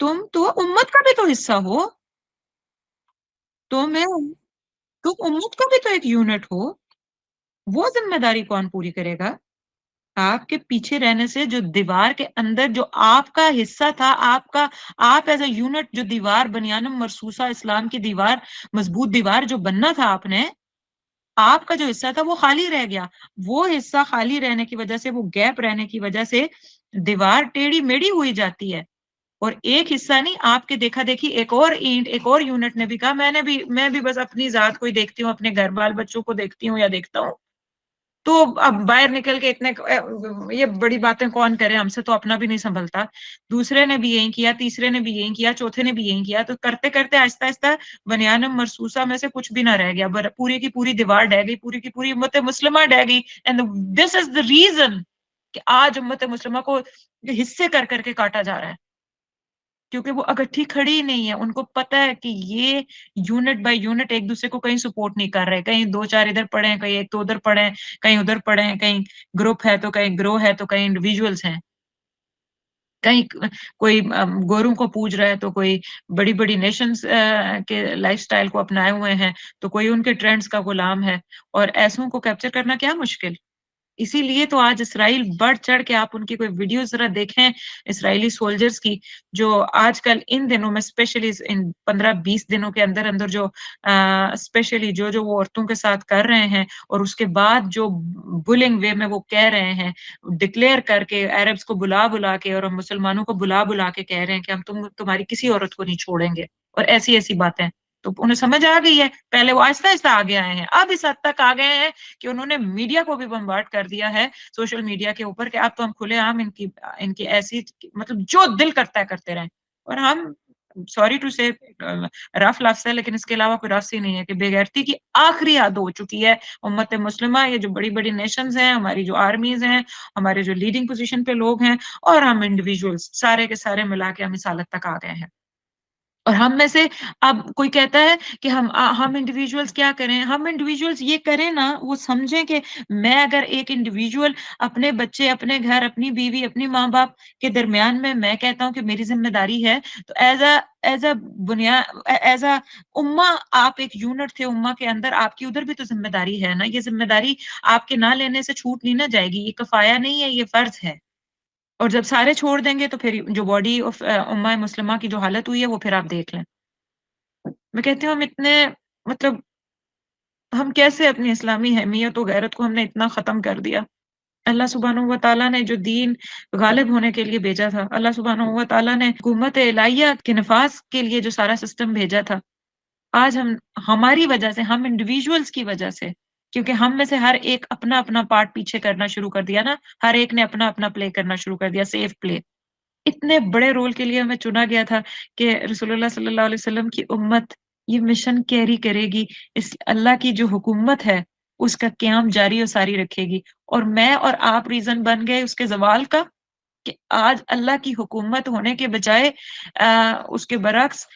तुम तो उम्मत का भी तो हिस्सा हो, तो मैं तो उम्मत का भी तो एक यूनिट हो, वो ज़िम्मेदारी कौन पूरी करेगा? आपके पीछे रहने से जो दीवार के अंदर जो आपका हिस्सा था, आपका आप एज़ अ यूनिट जो दीवार बनियान मरसूसा इस्लाम की दीवार, मज़बूत दीवार जो बनना था आपने, आपका जो हिस्सा था वो खाली रह गया। वो हिस्सा खाली रहने की वजह से, वो गैप रहने की वजह से दीवार टेढ़ी-मेढ़ी हुई जाती है। और एक हिस्सा नहीं, आपके देखा-देखी एक और ईंट, एक और यूनिट ने भी कहा मैं भी बस अपनी ज़ात को ही देखती हूँ, अपने घर बाल-बच्चों को देखती हूँ या देखता हूँ। तो अब बाहर निकल के ये बड़ी बातें कौन करे, हमसे तो अपना भी नहीं सँभलता। दूसरे ने भी यही किया, तीसरे ने भी यही किया, चौथे ने भी यही किया, तो करते-करते आहिस्ता-आहिस्ता बनियान मरसूसा में से कुछ भी ना रह गया। पूरी की पूरी दीवार ढह गई, पूरी की पूरी उम्मत मुस्लिमा ढह गई and this is the reason कि आज उम्मत मुस्लिमा को हिस्से कर-कर के काटा जा रहा है। क्योंकि वो इकट्ठी खड़ी ही नहीं है। उनको पता है कि ये यूनिट बाय यूनिट एक-दूसरे को कहीं सपोर्ट नहीं कर रहे। कहीं 2-4 इधर पड़े हैं, कहीं 1 तो उधर पड़े हैं, कहीं उधर पड़े हैं, कहीं ग्रुप है तो कहीं ग्रो है तो कहीं इंडिविजुअल्स हैं। कहीं कोई गोरों को पूज रहा है तो कोई बड़ी-बड़ी नेशंस के लाइफ़स्टाइल को अपनाए हुए हैं, तो कोई उनके ट्रेंड्स का गुलाम है और ऐसों को कैप्चर करना क्या मुश्किल? इसीलिए तो आज इसराइल बढ़-चढ़ के आप उनकी कोई वीडियो ज़रा देखें इज़राइली सोल्जर्स की, जो आजकल इन दिनों में स्पेशली इन 15-20 दिनों के अंदर-अंदर जो स्पेशली जो-जो वो औरतों के साथ कर रहे हैं और उसके बाद जो बुलिंग वे में वो कह रहे हैं, डिक्लेयर करके अरब्स को बुला-बुला के और मुसलमानों को बुला-बुला के कह रहे हैं कि हम तुम्हारी किसी औरत को नहीं छोड़ेंगे और ऐसी-ऐसी बातें। तो उन्हें समझ आ गई है, पहले वो आहिस्ता-आहिस्ता आगे आए हैं, अब इस हद तक आ गए हैं कि उन्होंने मीडिया को भी बम्बार्ड कर दिया है, सोशल मीडिया के ऊपर कि अब तो हम खुलेआम इनकी ऐसी मतलब जो दिल करता है करते रहें। और हम सॉरी टू से रफ लफ्ज़ है लेकिन इसके अलावा कोई लफ्ज़ ही नहीं है कि बेगैरती की आखिरी हद हो चुकी है। उम्मत मुस्लिमा ये जो बड़ी-बड़ी नेशंस हैं, हमारी जो आर्मीज़ हैं, हमारे जो लीडिंग पोज़ीशन पे लोग हैं और हम इंडिविजुअल्स सारे के सारे मिला के हम इस हालत तक आ गए हैं। और हम में से अब कोई कहता है कि हम इंडिविजुअल्स क्या करें? हम इंडिविजुअल्स ये करें ना, वो समझें कि मैं अगर एक इंडिविजुअल अपने बच्चे, अपने घर, अपनी बीवी, अपनी माँ-बाप के दरमियान में मैं कहता हूँ कि मेरी ज़िम्मेदारी है, तो एज़ अ एज़ अ उम्मा आप एक यूनिट थे उम्मा के अंदर, आपकी उधर भी तो ज़िम्मेदारी है ना। ये ज़िम्मेदारी आपके ना लेने से छूट नहीं ना जाएगी, ये किफ़ाया नहीं है, ये फ़र्ज़ है। और जब सारे छोड़ देंगे तो फिर जो बॉडी ऑफ उम्मा मुस्लिमा की जो हालत हुई है, वो फिर आप देख लें। मैं कहती हूँ हम इतने मतलब हम कैसे अपनी इस्लामी अहमियत और गैरत को हमने इतना ख़त्म कर दिया। अल्लाह सुब्हानहू व तआला ने जो दीन गालिब होने के लिए भेजा था, अल्लाह सुब्हानहू व तआला ने हुकूमत इलाहिया के नफ़ाज़ के लिए जो सारा सिस्टम भेजा था, आज हम हमारी वजह से, हम इंडिविजुअल्स की वजह से, क्योंकि हम में से हर एक अपना-अपना पार्ट पीछे करना शुरू कर दिया ना, हर एक ने अपना-अपना प्ले करना शुरू कर दिया, सेफ प्ले। इतने बड़े रोल के लिए हमें चुना गया था कि रसूलुल्लाह सल्लल्लाहु अलैहि वसल्लम की उम्मत ये मिशन कैरी करेगी। इस अल्लाह की जो हुकूमत है, उसका क़याम जारी और सारी रखेगी और मैं और आप रीज़न बन गए उसके ज़वाल का कि आज अल्लाह की हुकूमत होने के बजाय उसके बरअक्स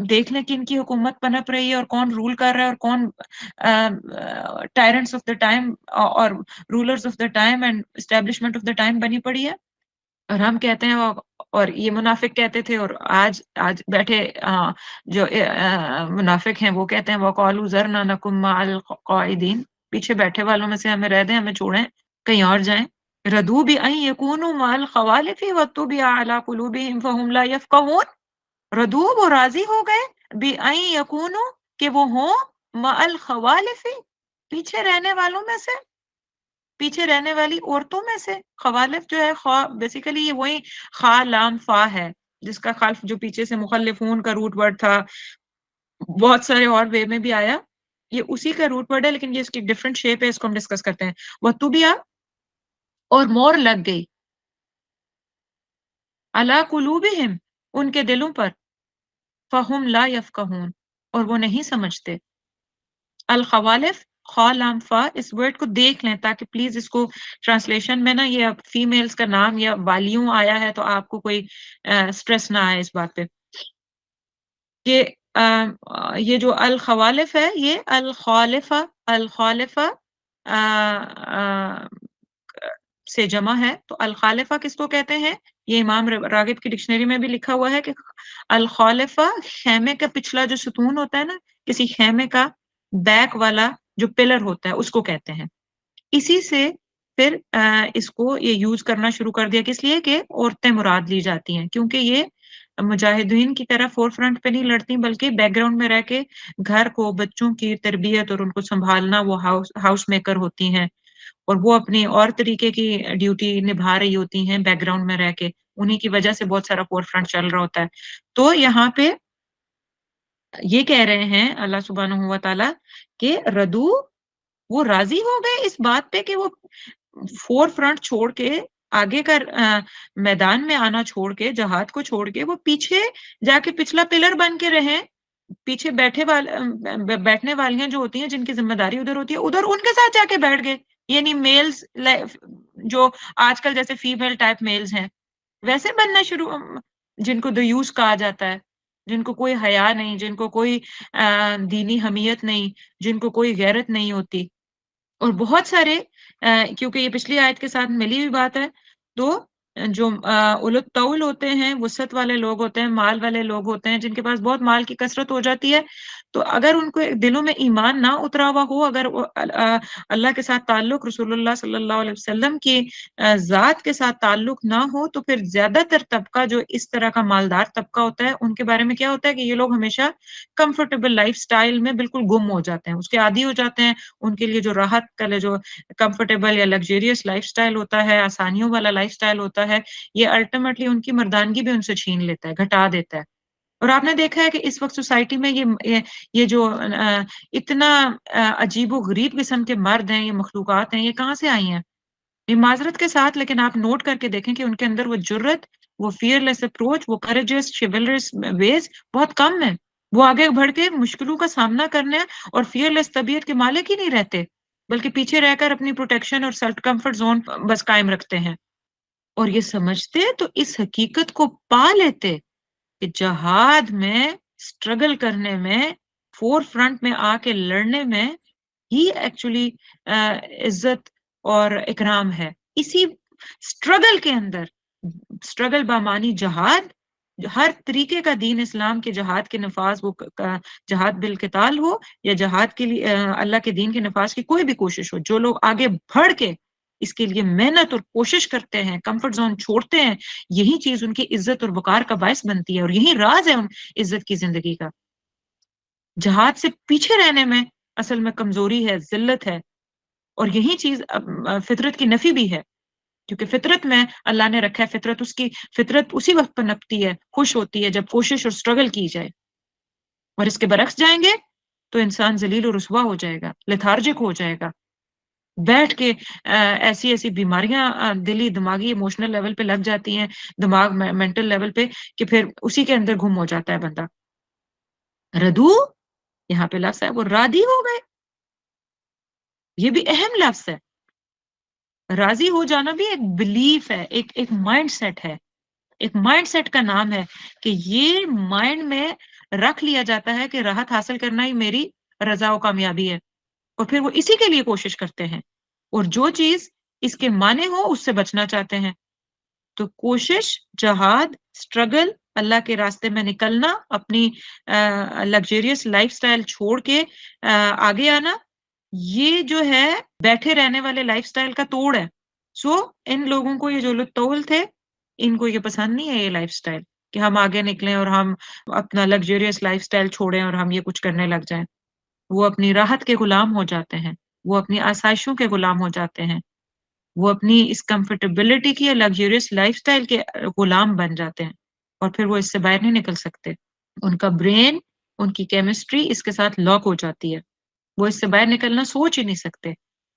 देख लें किनकी हुकूमत पनप रही है और कौन रूल कर रहा है और कौन टायरेंट्स ऑफ द टाइम और rulers of the time and establishment of the time बनी पड़ी है। और हम कहते हैं और ये मुनाफिक कहते थे और आज आज बैठे मुनाफिक हैं वो कहते हैं वक़ालू ज़रना नकुम मअल क़ाइदीन पीछे बैठे वालों में से हमें रह दें, हमें छोड़ें, कहीं और जाएँ। रदू बि अन यकूनू मअल ख़वालिफ़ि व तुबिअ अला क़ुलूबिहिम फ़हुम ला यफ़क़हून। रदू वो राज़ी हो गए बि अन यकूनू कि वो हों मअल ख़वालिफ़ि पीछे रहने वालों में से। पीछे रहने वाली औरतों में से ख़वालिफ़ जो है ख़्वा बेसिकली ये वही ख़ा, लाम, फ़ा है, जिसका ख़ल्फ़ जो पीछे से मुख़ल्लिफ़ून का रूट वर्ड था, बहुत सारे और वे में भी आया। ये उसी का रूट वर्ड है लेकिन ये इसकी डिफरेंट शेप है, इसको हम डिस्कस करते हैं। वतुबिया और मोहर लग गई, अला कुलूबिहिम उनके दिलों पर, फ़हुम ला यफ़क़हून और वो नहीं समझते। अल ख़वालिफ़ ख़ा लाम फ़ा इस वर्ड को देख लें ताकि प्लीज़ इसको ट्रांसलेशन में ना ये अब फीमेल्स का नाम या वालियों आया है तो आपको कोई स्ट्रेस ना आए इस बात पे कि ये जो अल ख़वालिफ़ है ये अल ख़ालिफ़ा से जमा है तो अल ख़ालिफ़ा किसको कहते हैं? ये इमाम रागिब की डिक्शनरी में भी लिखा हुआ है कि अल ख़ालिफ़ा ख़ैमे का पिछला जो सुतून होता है ना, किसी ख़ैमे का बैक वाला जो पिलर होता है उसको कहते हैं। इसी से फिर इसको ये यूज़ करना शुरू कर दिया किस लिए कि औरतें मुराद ली जाती हैं क्योंकि ये मुजाहिदीन की तरह फ़ोर फ्रंट पे नहीं लड़ती बल्कि बैकग्राउंड में रह के घर को, बच्चों की तरबियत और उनको सँभालना वो हाउस मेकर होती हैं और वो अपनी और तरीके की ड्यूटी निभा रही होती हैं बैकग्राउंड में रह के। उन्हीं की वजह से बहुत सारा फ़ोर फ्रंट चल रहा होता है। तो यहाँ पे ये कह रहे हैं अल्लाह सुब्हानहू व तआला कि रदू वो राज़ी हो गए इस बात पे कि वो फ़ोर फ्रंट छोड़ के आगे का मैदान में आना छोड़ के, जहाद को छोड़ के वो पीछे जाके पिछला पिलर बन के रहें। पीछे बैठने वालियाँ जो होती हैं, जिनकी ज़िम्मेदारी उधर होती है, उधर उनके साथ जाके बैठ गए। यानी मेल्स जो आजकल जैसे फीमेल टाइप मेल्स हैं, वैसे बनना जिनको दयूस कहा जाता है, जिनको कोई हया नहीं, जिनको कोई दीनी हमियत नहीं, जिनको कोई गैरत नहीं होती। और बहुत सारे क्योंकि ये पिछली आयत के साथ मिली हुई बात है, तो जो उलुत तौल होते हैं, वुसअत वाले लोग होते हैं, माल वाले लोग होते हैं, जिनके पास बहुत माल की कसरत हो जाती है, तो अगर उनको दिलों में ईमान ना उतरा हुआ हो, अगर वो अल्लाह के साथ ताल्लुक रसूलुल्लाह सल्लल्लाहु अलैहि वसल्लम की ज़ात के साथ ताल्लुक ना हो, तो फिर ज़्यादातर तबका जो इस तरह का मालदार तबका होता है, उनके बारे में क्या होता है कि ये लोग हमेशा कंफर्टेबल लाइफ़स्टाइल में बिल्कुल गुम हो जाते हैं, उसके आदी हो जाते हैं। उनके लिए जो राहत का लिए जो कंफर्टेबल या लग्ज़रियस लाइफ़स्टाइल होता है, आसानियों वाला लाइफ़स्टाइल होता है, ये अल्टीमेटली उनकी मर्दानगी भी उनसे छीन लेता है, घटा देता है। और आपने देखा है कि इस वक़्त सोसाइटी में ये जो इतना अजीबो-गरीब किस्म के मर्द हैं, ये मखलूक़ात हैं, ये कहाँ से आई हैं? ये माज़रत के साथ लेकिन आप नोट करके देखें कि उनके अंदर वो जुर्रत, वो फ़ियरलेस अप्रोच, वो करेजियस, चिवलरस वेज़ बहुत कम है। वो आगे बढ़ के मुश्किलों का सामना करने और फ़ियरलेस तबीयत के मालिक ही नहीं रहते, बल्कि पीछे रहकर अपनी प्रोटेक्शन और सेल्फ कम्फर्ट ज़ोन बस कायम रखते हैं। और ये समझते तो इस हकीकत को पा लेते कि जहाद में, स्ट्रगल करने में, फ़ोर फ्रंट में आके लड़ने में ही एक्चुअली इज़्ज़त और इकराम है। इसी स्ट्रगल के अंदर स्ट्रगल बामानी जहाद, हर तरीके का दीन इस्लाम के जहाद के नफ़ाज़ वो जहाद बिल क़िताल हो या जहाद के लिए अल्लाह के दीन के नफ़ाज़ की कोई भी कोशिश हो, जो लोग आगे बढ़ के इसके लिए मेहनत और कोशिश करते हैं, कम्फर्ट ज़ोन छोड़ते हैं, यही चीज़ उनकी इज़्ज़त और वक़ार का बायस बनती है और यही राज़ है उन इज़्ज़त की ज़िंदगी का। जहाद से पीछे रहने में असल में कमज़ोरी है, ज़िल्लत है और यही चीज़ फ़ितरत की नफ़ी भी है, क्योंकि फ़ितरत में अल्लाह ने रखा है फ़ितरत उसी वक़्त पनपती है, खुश होती है जब कोशिश और स्ट्रगल की जाए और इसके बरक्स जाएँगे, तो इंसान ज़लील और रुसवा हो जाएगा, लेथार्जिक हो जाएगा। बैठ के ऐसी-ऐसी बीमारियाँ दिली, दिमागी, इमोशनल लेवल पे लग जाती हैं, दिमाग में मेंटल लेवल पे कि फिर उसी के अंदर गुम हो जाता है बंदा। रदू यहाँ पे लफ्ज़ है वो रादी हो गए, ये भी अहम लफ्ज़ है। राज़ी हो जाना भी एक बिलीफ है, एक माइंडसेट है। एक माइंडसेट का नाम है कि ये माइंड में रख लिया जाता है कि राहत हासिल करना ही मेरी रज़ा और कामयाबी है और फिर वो इसी के लिए कोशिश करते हैं और जो चीज़ इसके माने हो उससे बचना चाहते हैं। तो कोशिश, जहाद, स्ट्रगल, अल्लाह के रास्ते में निकलना, अपनी लग्ज़रियस लाइफ़स्टाइल छोड़ के आगे आना, ये जो है बैठे रहने वाले लाइफ़स्टाइल का तोड़ है। सो इन लोगों को ये जो लुत्फ़ थे, इनको ये पसंद नहीं है ये लाइफ़स्टाइल कि हम आगे निकलें और हम अपना लग्ज़रियस लाइफ़स्टाइल छोड़ें और हम ये कुछ करने लग जाएँ। वो अपनी राहत के गुलाम हो जाते हैं, वो अपनी आसाइशों के गुलाम हो जाते हैं। वो अपनी इस कंफर्टेबिलिटी की या लग्ज़रियस लाइफ़स्टाइल के गुलाम बन जाते हैं और फिर वो इससे बाहर नहीं निकल सकते। उनका ब्रेन, उनकी केमिस्ट्री इसके साथ लॉक हो जाती है। वो इससे बाहर निकलना सोच ही नहीं सकते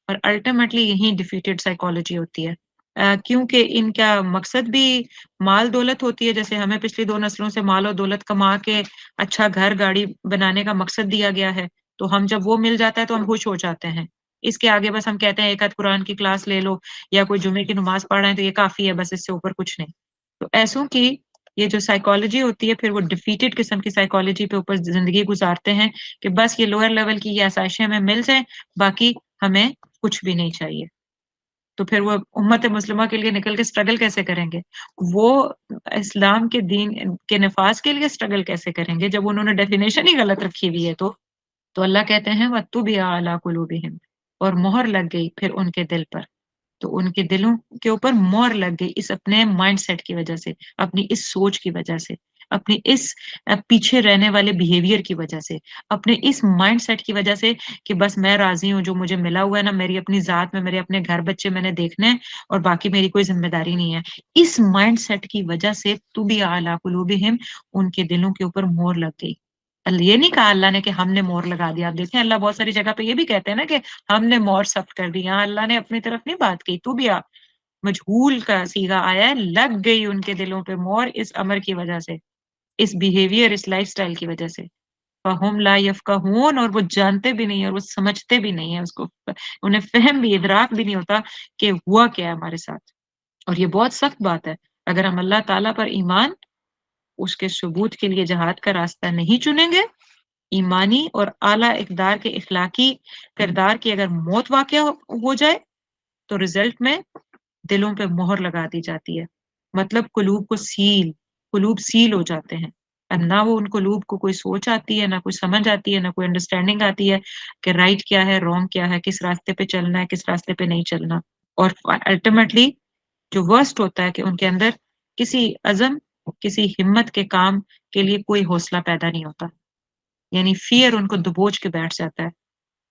और अल्टीमेटली यही डिफीटेड साइकोलॉजी होती है। क्योंकि इनका मकसद भी माल-दौलत होती है, जैसे हमें पिछली 2 नस्लों से माल और दौलत कमा के अच्छा घर, गाड़ी बनाने का मकसद दिया गया है, तो हम जब वो मिल जाता है तो हम खुश हो जाते हैं। इसके आगे बस हम कहते हैं एक आध कुरान की क्लास ले लो या कोई जुमे की नमाज़ पढ़ रहे हैं तो ये काफ़ी है, बस इससे ऊपर कुछ नहीं। तो ऐसों की ये जो साइकोलॉजी होती है, फिर वो डिफीटेड किस्म की साइकोलॉजी पे ऊपर ज़िंदगी गुज़ारते हैं कि बस ये लोअर लेवल की ये आसाइशें हमें मिल जाएँ, बाकी हमें कुछ भी नहीं चाहिए। तो फिर वो उम्मत मुस्लिमा के लिए निकल के स्ट्रगल कैसे करेंगे? वो इस्लाम के दीन के नफ़ाज़ के लिए स्ट्रगल कैसे करेंगे जब उन्होंने डेफ़िनेशन ही गलत रखी हुई है तो? تو اللہ کہتے ہیں وَطُّبِعَ عَلَىٰ قُلُوبِهِمْ، اور مہر لگ گئی پھر ان کے دل پر، تو ان کے دلوں کے اوپر مہر لگ گئی اس اپنے مائنڈ سیٹ کی وجہ سے، اپنی اس سوچ کی وجہ سے، اپنی اس پیچھے رہنے والے بیہیویئر کی وجہ سے، اپنے اس مائنڈ سیٹ کی وجہ سے کہ بس میں راضی ہوں جو مجھے ملا ہوا ہے نا، میری اپنی ذات میں میرے اپنے گھر بچے میں نے دیکھنے ہیں اور باقی میری کوئی ذمہ داری نہیں ہے۔ اس مائنڈ سیٹ کی وجہ سے طُبِعَ عَلَىٰ قُلُوبِهِمْ، ان کے دلوں کے اوپر مہر لگ گئی۔ یہ نہیں کہا اللہ نے کہ ہم نے مہر لگا دیا، آپ دیکھیں اللہ بہت ساری جگہ پہ یہ بھی کہتے ہیں نا کہ ہم نے مہر ثبت کر دی، یہاں اللہ نے اپنی طرف نہیں بات کی، تو بھی مجہول کا صیغہ آیا ہے، لگ گئی ان کے دلوں پہ مہر اس امر کی وجہ سے، اس بیہیویئر، اس لائف سٹائل کی وجہ سے، فَهُمْ لَا يَفْقَهُونَ، اور وہ جانتے بھی نہیں اور وہ سمجھتے بھی نہیں ہے اس کو، انہیں فہم بھی ادراک بھی نہیں ہوتا کہ ہوا کیا ہے ہمارے ساتھ۔ اور یہ بہت سخت بات ہے، اگر ہم اللہ تعالیٰ پر ایمان، اس کے ثبوت کے لیے جہاد کا راستہ نہیں چنیں گے، ایمانی اور اعلیٰ اقدار کے اخلاقی کردار کی اگر موت واقع ہو جائے تو رزلٹ میں دلوں پہ مہر لگا دی جاتی ہے، مطلب قلوب سیل ہو جاتے ہیں، اب نہ وہ ان قلوب کو کوئی سوچ آتی ہے، نہ کوئی سمجھ آتی ہے، نہ کوئی انڈرسٹینڈنگ آتی ہے کہ رائٹ کیا ہے، رونگ کیا ہے، کس راستے پہ چلنا ہے، کس راستے پہ نہیں چلنا، اور الٹیمیٹلی جو ورسٹ ہوتا ہے کہ ان کے اندر کسی عزم، کسی ہمت کے کام کے لیے کوئی حوصلہ پیدا نہیں ہوتا، یعنی فیئر ان کو دبوچ کے بیٹھ جاتا ہے۔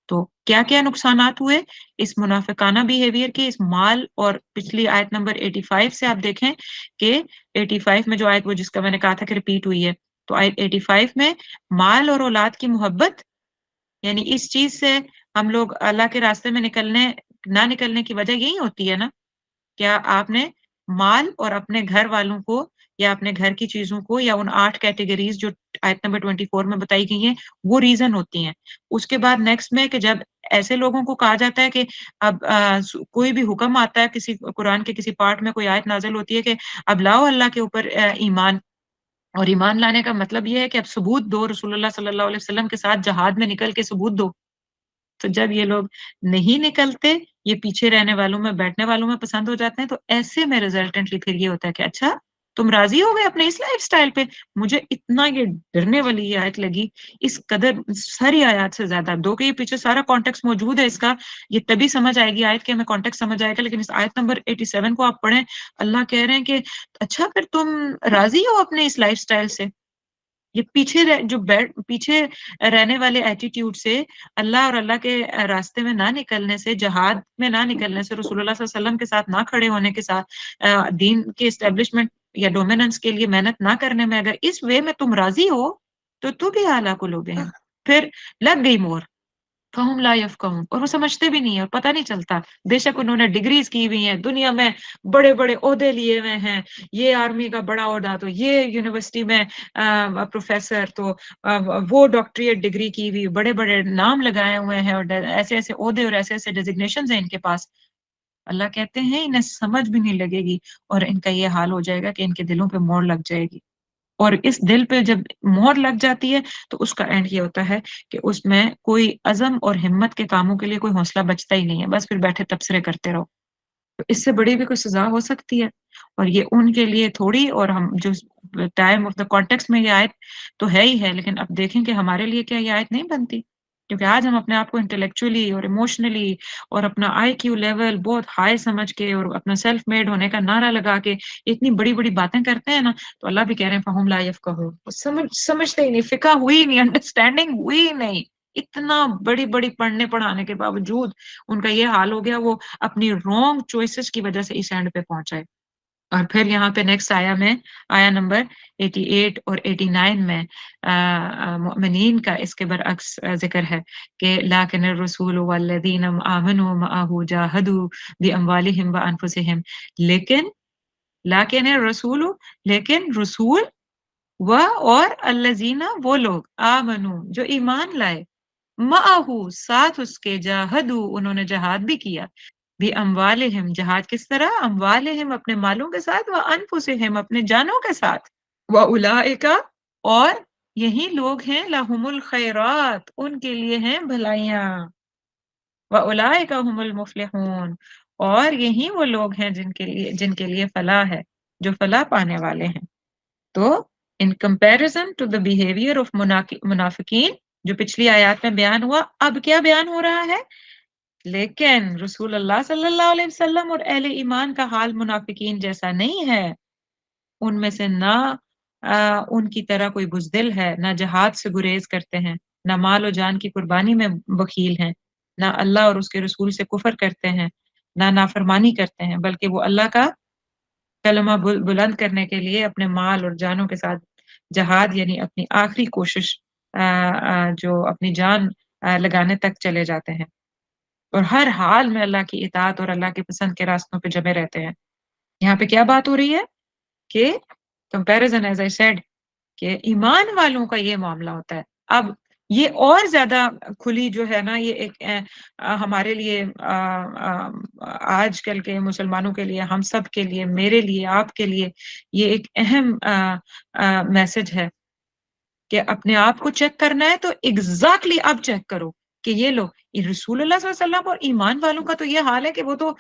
تو کیا کیا نقصانات ہوئے اس منافقانہ بیہیویئر کے، اس مال، اور پچھلی آیت نمبر 85 سے آپ دیکھیں کہ 85 میں جو آیت وہ جس کا میں نے کہا تھا کہ ریپیٹ ہوئی ہے، تو آیت 85 میں مال اور اولاد کی محبت، یعنی اس چیز سے ہم لوگ اللہ کے راستے میں نہ نکلنے کی وجہ یہی ہوتی ہے نا، کیا آپ نے مال اور اپنے گھر والوں کو یا اپنے گھر کی چیزوں کو یا ان 8 کیٹیگریز جو آیت نمبر 24 میں بتائی گئی ہیں وہ ریزن ہوتی ہیں۔ اس کے بعد نیکسٹ میں کہ جب ایسے لوگوں کو کہا جاتا ہے کہ اب کوئی بھی حکم آتا ہے، کسی قرآن کے کسی پارٹ میں کوئی آیت نازل ہوتی ہے کہ اب لاؤ اللہ کے اوپر ایمان، اور ایمان لانے کا مطلب یہ ہے کہ اب ثبوت دو، رسول اللہ صلی اللہ علیہ وسلم کے ساتھ جہاد میں نکل کے ثبوت دو۔ تو جب یہ لوگ نہیں نکلتے، یہ پیچھے رہنے والوں میں، بیٹھنے والوں میں پسند ہو جاتے ہیں، تو ایسے میں ریزلٹنٹلی پھر یہ ہوتا ہے کہ اچھا تم راضی ہو گئے اپنے اس لائف سٹائل پہ۔ مجھے اتنا یہ ڈرنے والی یہ آیت لگی، اس قدر ساری آیات سے زیادہ، دو کہ یہ پیچھے سارا کانٹیکس موجود ہے اس کا، یہ تبھی سمجھ آئے گی آیت کے، ہمیں کانٹیکس سمجھ آئے گا، لیکن اس آیت نمبر 87 کو آپ پڑھیں، اللہ کہہ رہے ہیں کہ اچھا پھر تم راضی ہو اپنے اس لائف سٹائل سے، یہ پیچھے رہنے والے ایٹیٹیوڈ سے، اللہ اور اللہ کے راستے میں نہ نکلنے سے، جہاد میں نہ نکلنے سے، رسول اللہ صلی اللہ علیہ وسلم کے ساتھ نہ کھڑے ہونے کے ساتھ، دین کے اسٹیبلشمنٹ یا ڈومیننس کے لیے محنت نہ کرنے میں، اگر اس وے میں تم راضی ہو تو بھی اعلیٰ کو لوگ ہیں، پھر لگ گئی مور، فہم لا یفقہون، اور وہ سمجھتے بھی نہیں ہے اور پتہ نہیں چلتا، بے شک انہوں نے ڈگریز کی ہوئی ہیں، دنیا میں بڑے بڑے عہدے لیے ہوئے ہیں، یہ آرمی کا بڑا عہدہ، تو یہ یونیورسٹی میں پروفیسر، تو وہ ڈاکٹریٹ ڈگری کی ہوئی، بڑے بڑے نام لگائے ہوئے ہیں، اور ایسے ایسے عہدے اور ایسے ایسے ڈیزگنیشنز ہیں ان کے پاس، اللہ کہتے ہیں انہیں سمجھ بھی نہیں لگے گی، اور ان کا یہ حال ہو جائے گا کہ ان کے دلوں پہ مور لگ جائے گی، اور اس دل پہ جب مہر لگ جاتی ہے تو اس کا اینڈ یہ ہوتا ہے کہ اس میں کوئی عزم اور ہمت کے کاموں کے لیے کوئی حوصلہ بچتا ہی نہیں ہے، بس پھر بیٹھے تبصرے کرتے رہو، تو اس سے بڑی بھی کوئی سزا ہو سکتی ہے، اور یہ ان کے لیے تھوڑی، اور ہم جو ٹائم آف دا کانٹیکس میں یہ آیت تو ہے ہی ہے، لیکن اب دیکھیں کہ ہمارے لیے کیا یہ آیت نہیں بنتی، کیونکہ آج ہم اپنے آپ کو انٹلیکچولی اور ایموشنلی اور اپنا آئی کیو لیول بہت ہائی سمجھ کے اور اپنا سیلف میڈ ہونے کا نعرہ لگا کے اتنی بڑی بڑی باتیں کرتے ہیں نا، تو اللہ بھی کہہ رہے ہیں فہم لا یفقہون، سمجھتے ہی نہیں، فقہ ہوئی نہیں، انڈرسٹینڈنگ ہوئی نہیں، اتنا بڑی بڑی پڑھنے پڑھانے کے باوجود ان کا یہ حال ہو گیا، وہ اپنی رانگ چوائسز کی وجہ سے اس اینڈ پہ پہنچائے۔ اور پھر یہاں پہ نیکسٹ آیا نمبر 88 اور 89 میں مؤمنین کا اس کے برعکس ذکر ہے کہ لیکن الرسول والذین آمنوا معه جاہدوا باموالہم وانفسہم، لیکن الرسول، لیکن رسول، اور الذین وہ لوگ، آمنو جو ایمان لائے، معه ساتھ اس کے، جاہدوا انہوں نے جہاد بھی کیا، بھی اموالہم جہاد کس طرح، اموالہم اپنے مالوں کے ساتھ، و انفسہم اپنے جانوں کے ساتھ، و اولئک اور یہی لوگ ہیں، لہم الخیرات ان کے لیے ہیں بھلائیاں، و اولئک هم المفلحون اور یہی وہ لوگ ہیں جن کے لیے فلاح ہے، جو فلاح پانے والے ہیں۔ تو in comparison to the behavior of منافقین، جو پچھلی آیات میں بیان ہوا، اب کیا بیان ہو رہا ہے؟ لیکن رسول اللہ صلی اللہ علیہ وسلم اور اہل ایمان کا حال منافقین جیسا نہیں ہے۔ ان میں سے نہ ان کی طرح کوئی بزدل ہے، نہ جہاد سے گریز کرتے ہیں، نہ مال و جان کی قربانی میں بخیل ہیں، نہ اللہ اور اس کے رسول سے کفر کرتے ہیں، نہ نافرمانی کرتے ہیں، بلکہ وہ اللہ کا کلمہ بلند کرنے کے لیے اپنے مال اور جانوں کے ساتھ جہاد یعنی اپنی آخری کوشش جو اپنی جان لگانے تک چلے جاتے ہیں، اور ہر حال میں اللہ کی اطاعت اور اللہ کی پسند کے راستوں پہ جمے رہتے ہیں۔ یہاں پہ کیا بات ہو رہی ہے کہ comparison as I said کہ ایمان والوں کا یہ معاملہ ہوتا ہے۔ اب یہ اور زیادہ کھلی جو ہے نا، یہ ایک ہمارے لیے آج کل کے مسلمانوں کے لیے، ہم سب کے لیے، میرے لیے، آپ کے لیے یہ ایک اہم میسج ہے کہ اپنے آپ کو چیک کرنا ہے تو ایگزیکٹلی اب چیک کرو کہ یہ لو، رسول اللہ صلی اللہ علیہ وسلم اور ایمان والوں کا تو یہ حال ہے کہ وہ تو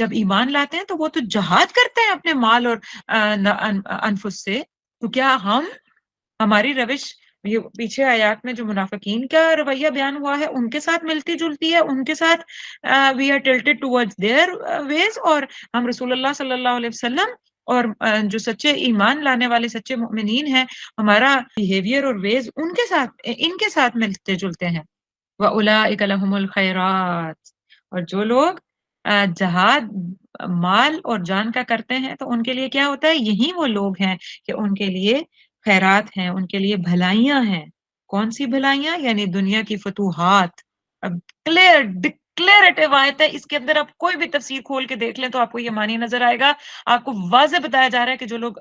جب ایمان لاتے ہیں تو وہ تو جہاد کرتے ہیں اپنے مال اور انفس سے۔ تو کیا ہماری روش یہ پیچھے آیات میں جو منافقین کا رویہ بیان ہوا ہے ان کے ساتھ ملتی جلتی ہے؟ ان کے ساتھ we are tilted towards their ویز، اور ہم رسول اللہ صلی اللہ علیہ وسلم اور جو سچے ایمان لانے والے سچے مومنین ہیں، ہمارا بیہیویئر اور ویز ان کے ساتھ ملتے جلتے ہیں۔ وَأُولَئِكَ لَهُمُ الْخَيْرَاتُ، اور جو لوگ جہاد مال اور جان کا کرتے ہیں تو ان کے لیے کیا ہوتا ہے؟ یہی وہ لوگ ہیں کہ ان کے لیے خیرات ہیں، ان کے لیے بھلائیاں ہیں۔ کون سی بھلائیاں؟ یعنی دنیا کی فتوحات۔ اب ڈکلیئرٹیو آیت ہے، اس کے اندر آپ کوئی بھی تفسیر کھول کے دیکھ لیں تو آپ کو یہ معنی نظر آئے گا۔ آپ کو واضح بتایا جا رہا ہے کہ جو لوگ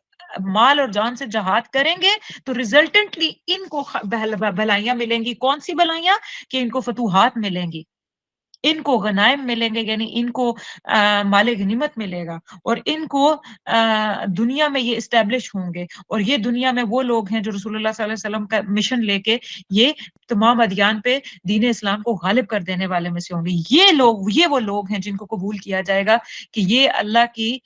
مال اور جان سے جہاد کریں گے تو ریزلٹنٹلی ان کو بھلائیاں ملیں گی۔ کون سی بھلائیاں؟ کہ ان کو فتوحات ملیں گی، ان کو غنائم ملیں گے، یعنی ان کو مال غنیمت ملے گا، اور ان کو دنیا میں یہ اسٹیبلش ہوں گے، اور یہ دنیا میں وہ لوگ ہیں جو رسول اللہ صلی اللہ علیہ وسلم کا مشن لے کے یہ تمام ادیان پہ دین اسلام کو غالب کر دینے والے میں سے ہوں گے۔ یہ وہ لوگ ہیں جن کو قبول کیا جائے گا کہ یہ اللہ کی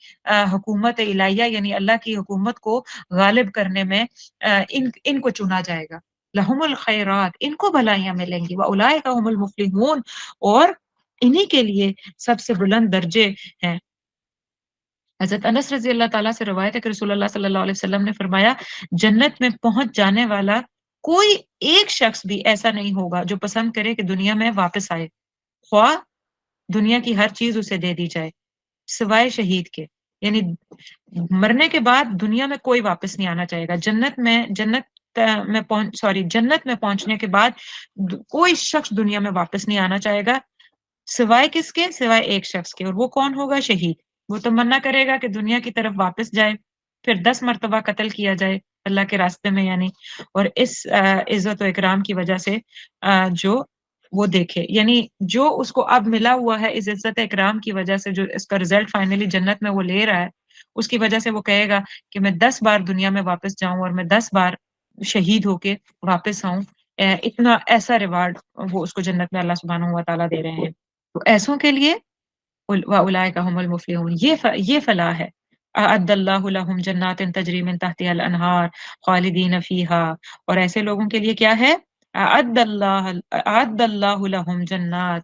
حکومت الہیہ یعنی اللہ کی حکومت کو غالب کرنے میں ان کو چنا جائے گا۔ لہم الخیرات، ان کو بھلائیاں ملیں گی۔ واولئک هم المفلحون، اور انہی کے لیے سب سے بلند درجے ہیں۔ حضرت انس رضی اللہ تعالیٰ سے روایت ہے کہ رسول اللہ صلی اللہ علیہ وسلم نے فرمایا، جنت میں پہنچ جانے والا کوئی ایک شخص بھی ایسا نہیں ہوگا جو پسند کرے کہ دنیا میں واپس آئے، خواہ دنیا کی ہر چیز اسے دے دی جائے سوائے شہید کے، یعنی مرنے کے بعد دنیا میں کوئی واپس نہیں آنا چاہے گا۔ جنت میں پہنچنے کے بعد کوئی شخص دنیا میں واپس نہیں آنا چاہے گا سوائے کس کے؟ سوائے ایک شخص کے، اور وہ کون ہوگا؟ شہید۔ وہ تمنا کرے گا کہ دنیا کی طرف واپس جائے، پھر 10 مرتبہ قتل کیا جائے اللہ کے راستے میں، یعنی اور اس عزت و اکرام کی وجہ سے جو وہ دیکھے، یعنی جو اس کو اب ملا ہوا ہے اس عزت اکرام کی وجہ سے، جو اس کا رزلٹ فائنلی جنت میں وہ لے رہا ہے، اس کی وجہ سے وہ کہے گا کہ میں 10 بار دنیا میں واپس جاؤں اور میں 10 بار شہید ہو کے واپس آؤں، اتنا ایسا ریوارڈ وہ اس کو جنت میں اللہ سبحانہ و تعالیٰ دے رہے ہیں۔ تو ایسوں کے لیے وَأُولَئِكَ هُمُ الْمُفْلِحُونَ، یہ فلاح ہے۔ اعد اللہ لہم جنات تجری من تحتها الانہار خالدین فیہا، اور ایسے لوگوں کے لیے کیا ہے؟ اعد اللہ لہم جنات،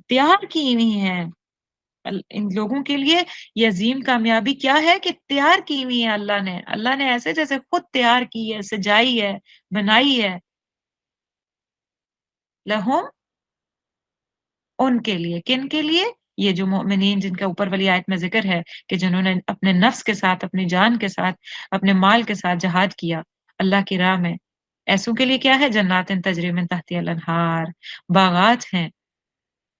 تیار کی ہوئی ہیں ان لوگوں کے لیے یہ عظیم کامیابی کیا ہے کہ تیار کی ہوئی ہے اللہ نے ایسے جیسے خود تیار کی ہے، سجائی ہے، بنائی ہے، لہم ان کے لیے۔ کن کے لیے؟ یہ جو مومنین جن کا اوپر والی آیت میں ذکر ہے کہ جنہوں نے اپنے نفس کے ساتھ، اپنی جان کے ساتھ، اپنے مال کے ساتھ جہاد کیا اللہ کی راہ میں، ایسوں کے لیے کیا ہے؟ جنات تجری من تحتها الانہار، باغات ہیں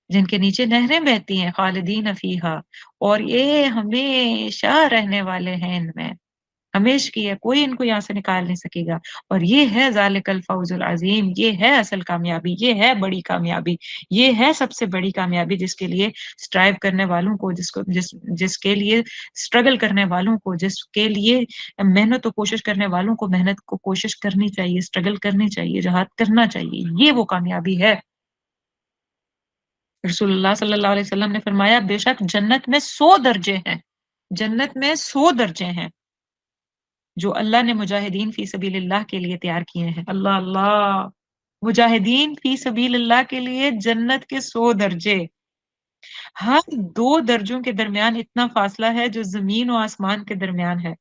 جن کے نیچے نہریں بہتی ہیں، خالدین فیہا، اور یہ ہمیشہ رہنے والے ہیں ان میں، ہمیشہ کی ہے، کوئی ان کو یہاں سے نکال نہیں سکے گا۔ اور یہ ہے ذالک الفوز العظیم، یہ ہے اصل کامیابی، یہ ہے بڑی کامیابی، یہ ہے سب سے بڑی کامیابی جس کے لیے سٹرائیو کرنے والوں کو، جس کے لیے سٹرگل کرنے والوں کو، جس کے لیے محنت و کوشش کرنے والوں کو محنت کو کوشش کرنی چاہیے، سٹرگل کرنی چاہیے، جہاد کرنا چاہیے، یہ وہ کامیابی ہے۔ رسول اللہ صلی اللہ علیہ وسلم نے فرمایا، بے شک جنت میں 100 درجے ہیں، جنت میں 100 درجے ہیں جو اللہ نے مجاہدین فی سبیل اللہ کے لیے تیار کیے ہیں۔ اللہ اللہ، मुजाहिदीन फी सबील अल्लाह के लिए जन्नत के 100 दर्जे। हर 2 दर्जों के दरमियान इतना फासला है जो ज़मीन और आसमान के दरमियान है।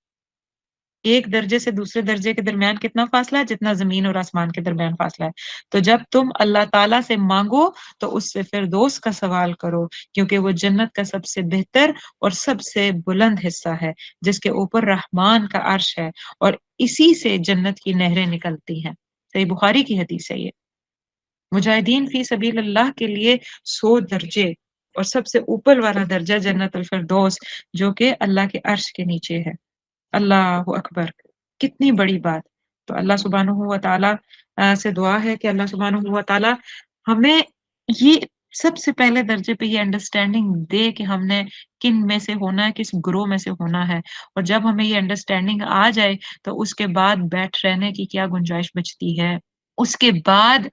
एक दर्जे से दूसरे दर्जे के दरमियान कितना फासला है? जितना ज़मीन और आसमान के दरमियान फासला है। तो जब तुम अल्लाह ताला से माँगो तो उससे फिरदौस का सवाल करो, क्योंकि वो जन्नत का सबसे बेहतर और सबसे बुलंद हिस्सा है, जिसके ऊपर रहमान का अर्श है और इसी से जन्नत की नहरें निकलती हैं। सही बुखारी की हदीस है ये। मुजाहिदीन फी सबील अल्लाह के लिए 100 दर्जे और सबसे ऊपर वाला दर्जा जन्नतुल फिरदौस जो कि अल्लाह के अर्श के नीचे है। अल्लाहु अकबर! कितनी बड़ी बात। तो अल्लाह सुब्हानहू व तआला से दुआ है कि अल्लाह सुब्हानहू व तआला हमें ये सबसे पहले दर्जे पे ये अंडरस्टैंडिंग दे कि हमने किन में से होना है, किस ग्रोह में से होना है। और जब हमें ये अंडरस्टैंडिंग आ जाए, तो उसके बाद बैठ रहने की क्या गुंजाइश बचती है। उसके बाद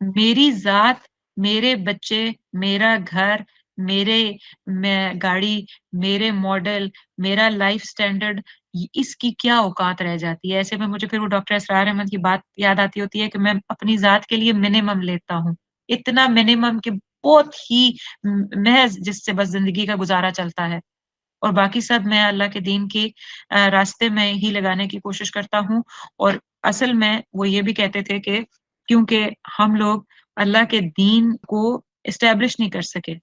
मेरी ज़ात, मेरे बच्चे, मेरा घर, मेरे मैं गाड़ी, मेरे मॉडल, मेरा लाइफ स्टैंडर्ड इसकी क्या औकात रह जाती है। ऐसे में मुझे फिर वो डॉक्टर इसरार अहमद की बात याद आती होती है कि मैं अपनी ज़ात के लिए मिनिमम लेता हूँ। इतना मिनिमम कि बहुत ही महज़ जिससे बस ज़िंदगी का गुज़ारा चलता है। और बाकी सब मैं अल्लाह के दीन के रास्ते में ही लगाने की कोशिश करता हूँ। और असल में वो ये भी कहते थे कि क्योंकि हम लोग अल्लाह के दीन को एस्टैब्लिश नहीं कर सके,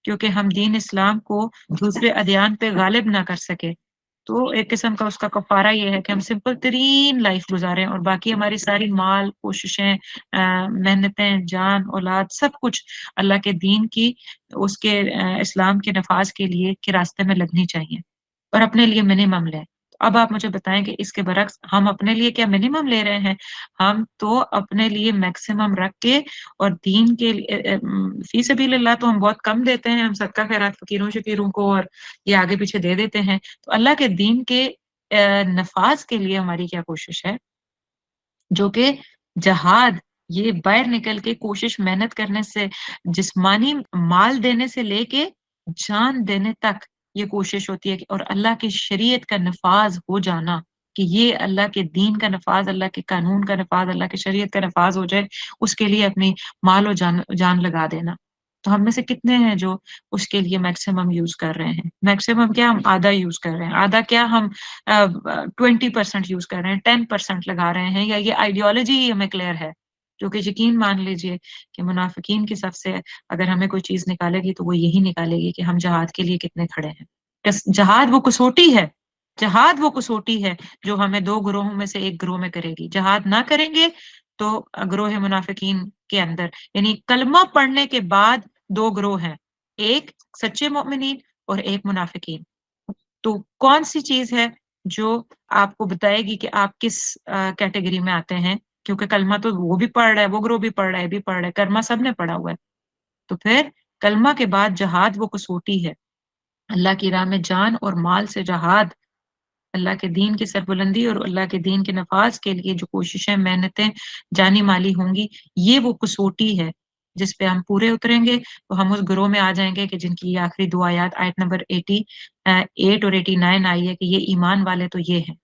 क्योंकि हम दीन इस्लाम को दूसरे अदयान पे गालिब ना कर सके। तो एक किस्म का उसका कफ़ारा ये है कि हम सिंपल तरीन लाइफ़ गुज़ारें और बाकी हमारी सारी माल, कोशिशें मेहनतें, जान, औलाद सब कुछ अल्लाह के दीन की उसके इस्लाम के नफ़ाज़ के लिए के रास्ते में लगनी चाहिए और अपने लिए मिनिमम लें। तो अब आप मुझे बताएँ कि इसके बरक्स हम अपने लिए क्या मिनिमम ले रहे हैं? हम तो अपने लिए मैक्सिमम रख के और दीन के लिए फ़ी सबीलिल्लाह तो हम बहुत कम देते हैं, हम सदका खैरात फ़कीरों-शकीरों को और ये आगे-पीछे दे देते हैं। तो अल्लाह के दीन के नफ़ाज़ के लिए हमारी क्या कोशिश है? जो कि जहाद ये बाहर निकल के कोशिश मेहनत करने से जिस्मानी माल देने से लेके जान देने तक ये कोशिश होती है कि और अल्लाह की शरीयत का नफाज हो जाना कि ये अल्लाह के दीन का नफाज, अल्लाह के कानून का नफाज, अल्लाह की शरीयत का नफाज हो जाए, उसके लिए अपनी माल और जान लगा देना। तो हम में से कितने हैं जो उसके लिए मैक्सिमम यूज़ कर रहे हैं? मैक्सिमम क्या हम आधा यूज़ कर रहे हैं, आधा क्या हम 20% यूज़ कर रहे हैं, 10% लगा रहे हैं या ये आइडियोलॉजी ही हमें क्लियर है, जो कि यकीन मान लीजिए कि मुनाफिकीन की सफ से अगर हमें कोई चीज़ निकालेगी तो वो यही निकालेगी कि हम जहाद के लिए कितने खड़े हैं। जहाद वो कसौटी है, जहाद वो कसौटी है जो हमें 2 ग्रोहों में से 1 ग्रोह में करेगी। जहाद ना करेंगे तो ग्रोह मुनाफिकीन के अंदर यानी कलमा पढ़ने के बाद 2 ग्रोह हैं, एक सच्चे मोमिनीन और एक मुनाफिकीन। तो कौन-सी चीज़ है जो आपको बताएगी कि आप किस कैटेगरी में आते हैं? क्योंकि कलमा तो वो भी पढ़ रहा है, वो ग्रोह भी पढ़ रहा है, ये भी पढ़ रहा है, कलमा सबने पढ़ा हुआ है। तो फिर कलमा के बाद जिहाद वो कसौटी है। अल्लाह की राह में जान और माल से जिहाद अल्लाह के दीन की सरबुलंदी और अल्लाह के दीन के नफ़ाज़ के लिए जो कोशिशें, मेहनतें जानी-माली होंगी, ये वो कसौटी है, जिस पे हम पूरे उतरेंगे, तो हम उस गिरोह में आ जाएँगे कि जिनकी ये आखिरी 2 आयत आयत नंबर 8 और 89 आई है कि ये ईमान वाले तो ये हैं।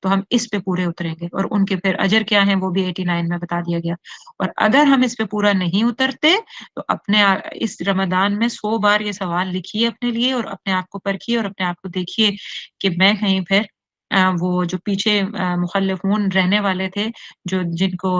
तो हम इस पे पूरे उतरेंगे और उनके फिर अजर क्या हैं वो भी 89 में बता दिया गया। और अगर हम इस पे पूरा नहीं उतरते तो अपने इस रमज़ान में 100 बार ये सवाल लिखिए अपने लिए और अपने आप को परखिए और अपने आप को देखिए कि मैं कहीं फिर वो जो पीछे मुख़ल्लिफ़ून रहने वाले थे, जो जिनको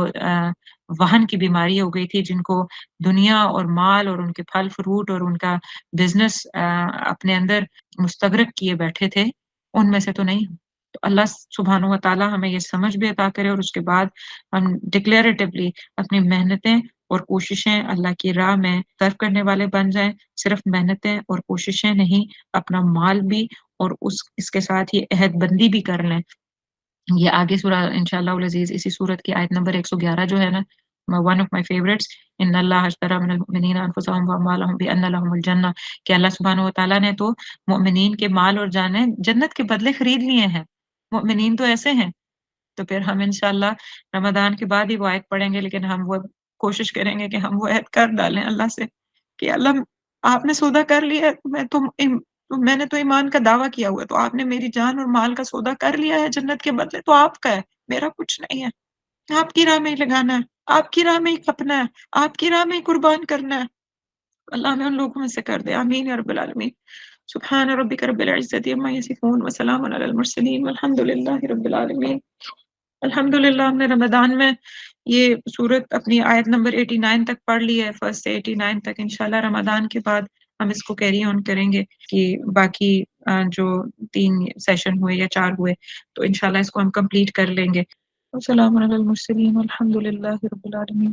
वहन की बीमारी हो गई थी, जिनको दुनिया और माल और उनके फल-फ्रूट और उनका बिज़नेस अपने अंदर मुस्तगरक किए बैठे थे, उनमें से तो नहीं हूँ। तो अल्लाह सुब्हानहू व तआला हमें ये समझ भी अता करे और उसके बाद हम डिक्लेरेटिवली अपनी मेहनतें और कोशिशें अल्लाह की राह में सर्व करने वाले बन जाएँ। सिर्फ मेहनतें और कोशिशें नहीं, अपना माल भी और उस इसके साथ ही अहद-बंदी भी कर लें। ये आगे सूरा इंशाअल्लाहुल अज़ीज़ इसी सूरत की आयत नंबर 111 जो है ना, वन ऑफ माय फेवरेट्स इन्नल्लाह अश्तरा मिनल मुमिनीना अनफुसहुम व अम्वालहुम बिअन्ना लहुमुल जन्नह कि अल्लाह सुब्हानहू व तआला ने तो मुमिनीन के माल और जानें जन्नत के बदले खरीद लिए हैं। मुमिनीन तो ऐसे हैं। तो फिर हम इंशाअल्लाह रमज़ान के बाद ही वो आयत पढ़ेंगे लेकिन हम वो कोशिश करेंगे कि हम वो अहद कर डालें अल्लाह से कि अल्लाह आपने सौदा कर लिया है, तो मैंने तो ईमान का दावा किया हुआ है, तो आपने मेरी जान और माल का सौदा कर लिया है जन्नत के बदले तो आपका है, मेरा कुछ नहीं है। आपकी राह में ही लगाना है। آپ کی راہ میں ہی کھپنا ہے، آپ کی راہ میں ہی قربان کرنا ہے۔ اللہ ہمیں ان لوگوں میں سے کر دے، آمین یا رب العالمین۔ سبحان ربک رب العزت عما یصفون وسلام علی المرسلین والحمد للہ رب العالمین۔ الحمد للہ ہم نے رمضان میں یہ صورت اپنی آیت نمبر 89 تک پڑھ لی ہے، فرسٹ سے 89 تک۔ انشاءاللہ رمضان کے بعد ہم اس کو کیری آن کریں گے کہ باقی جو 3 سیشن ہوئے یا 4 ہوئے تو انشاءاللہ اس کو ہم کمپلیٹ کر لیں گے۔ السلام علی المرسلین والحمد للہ رب العالمین۔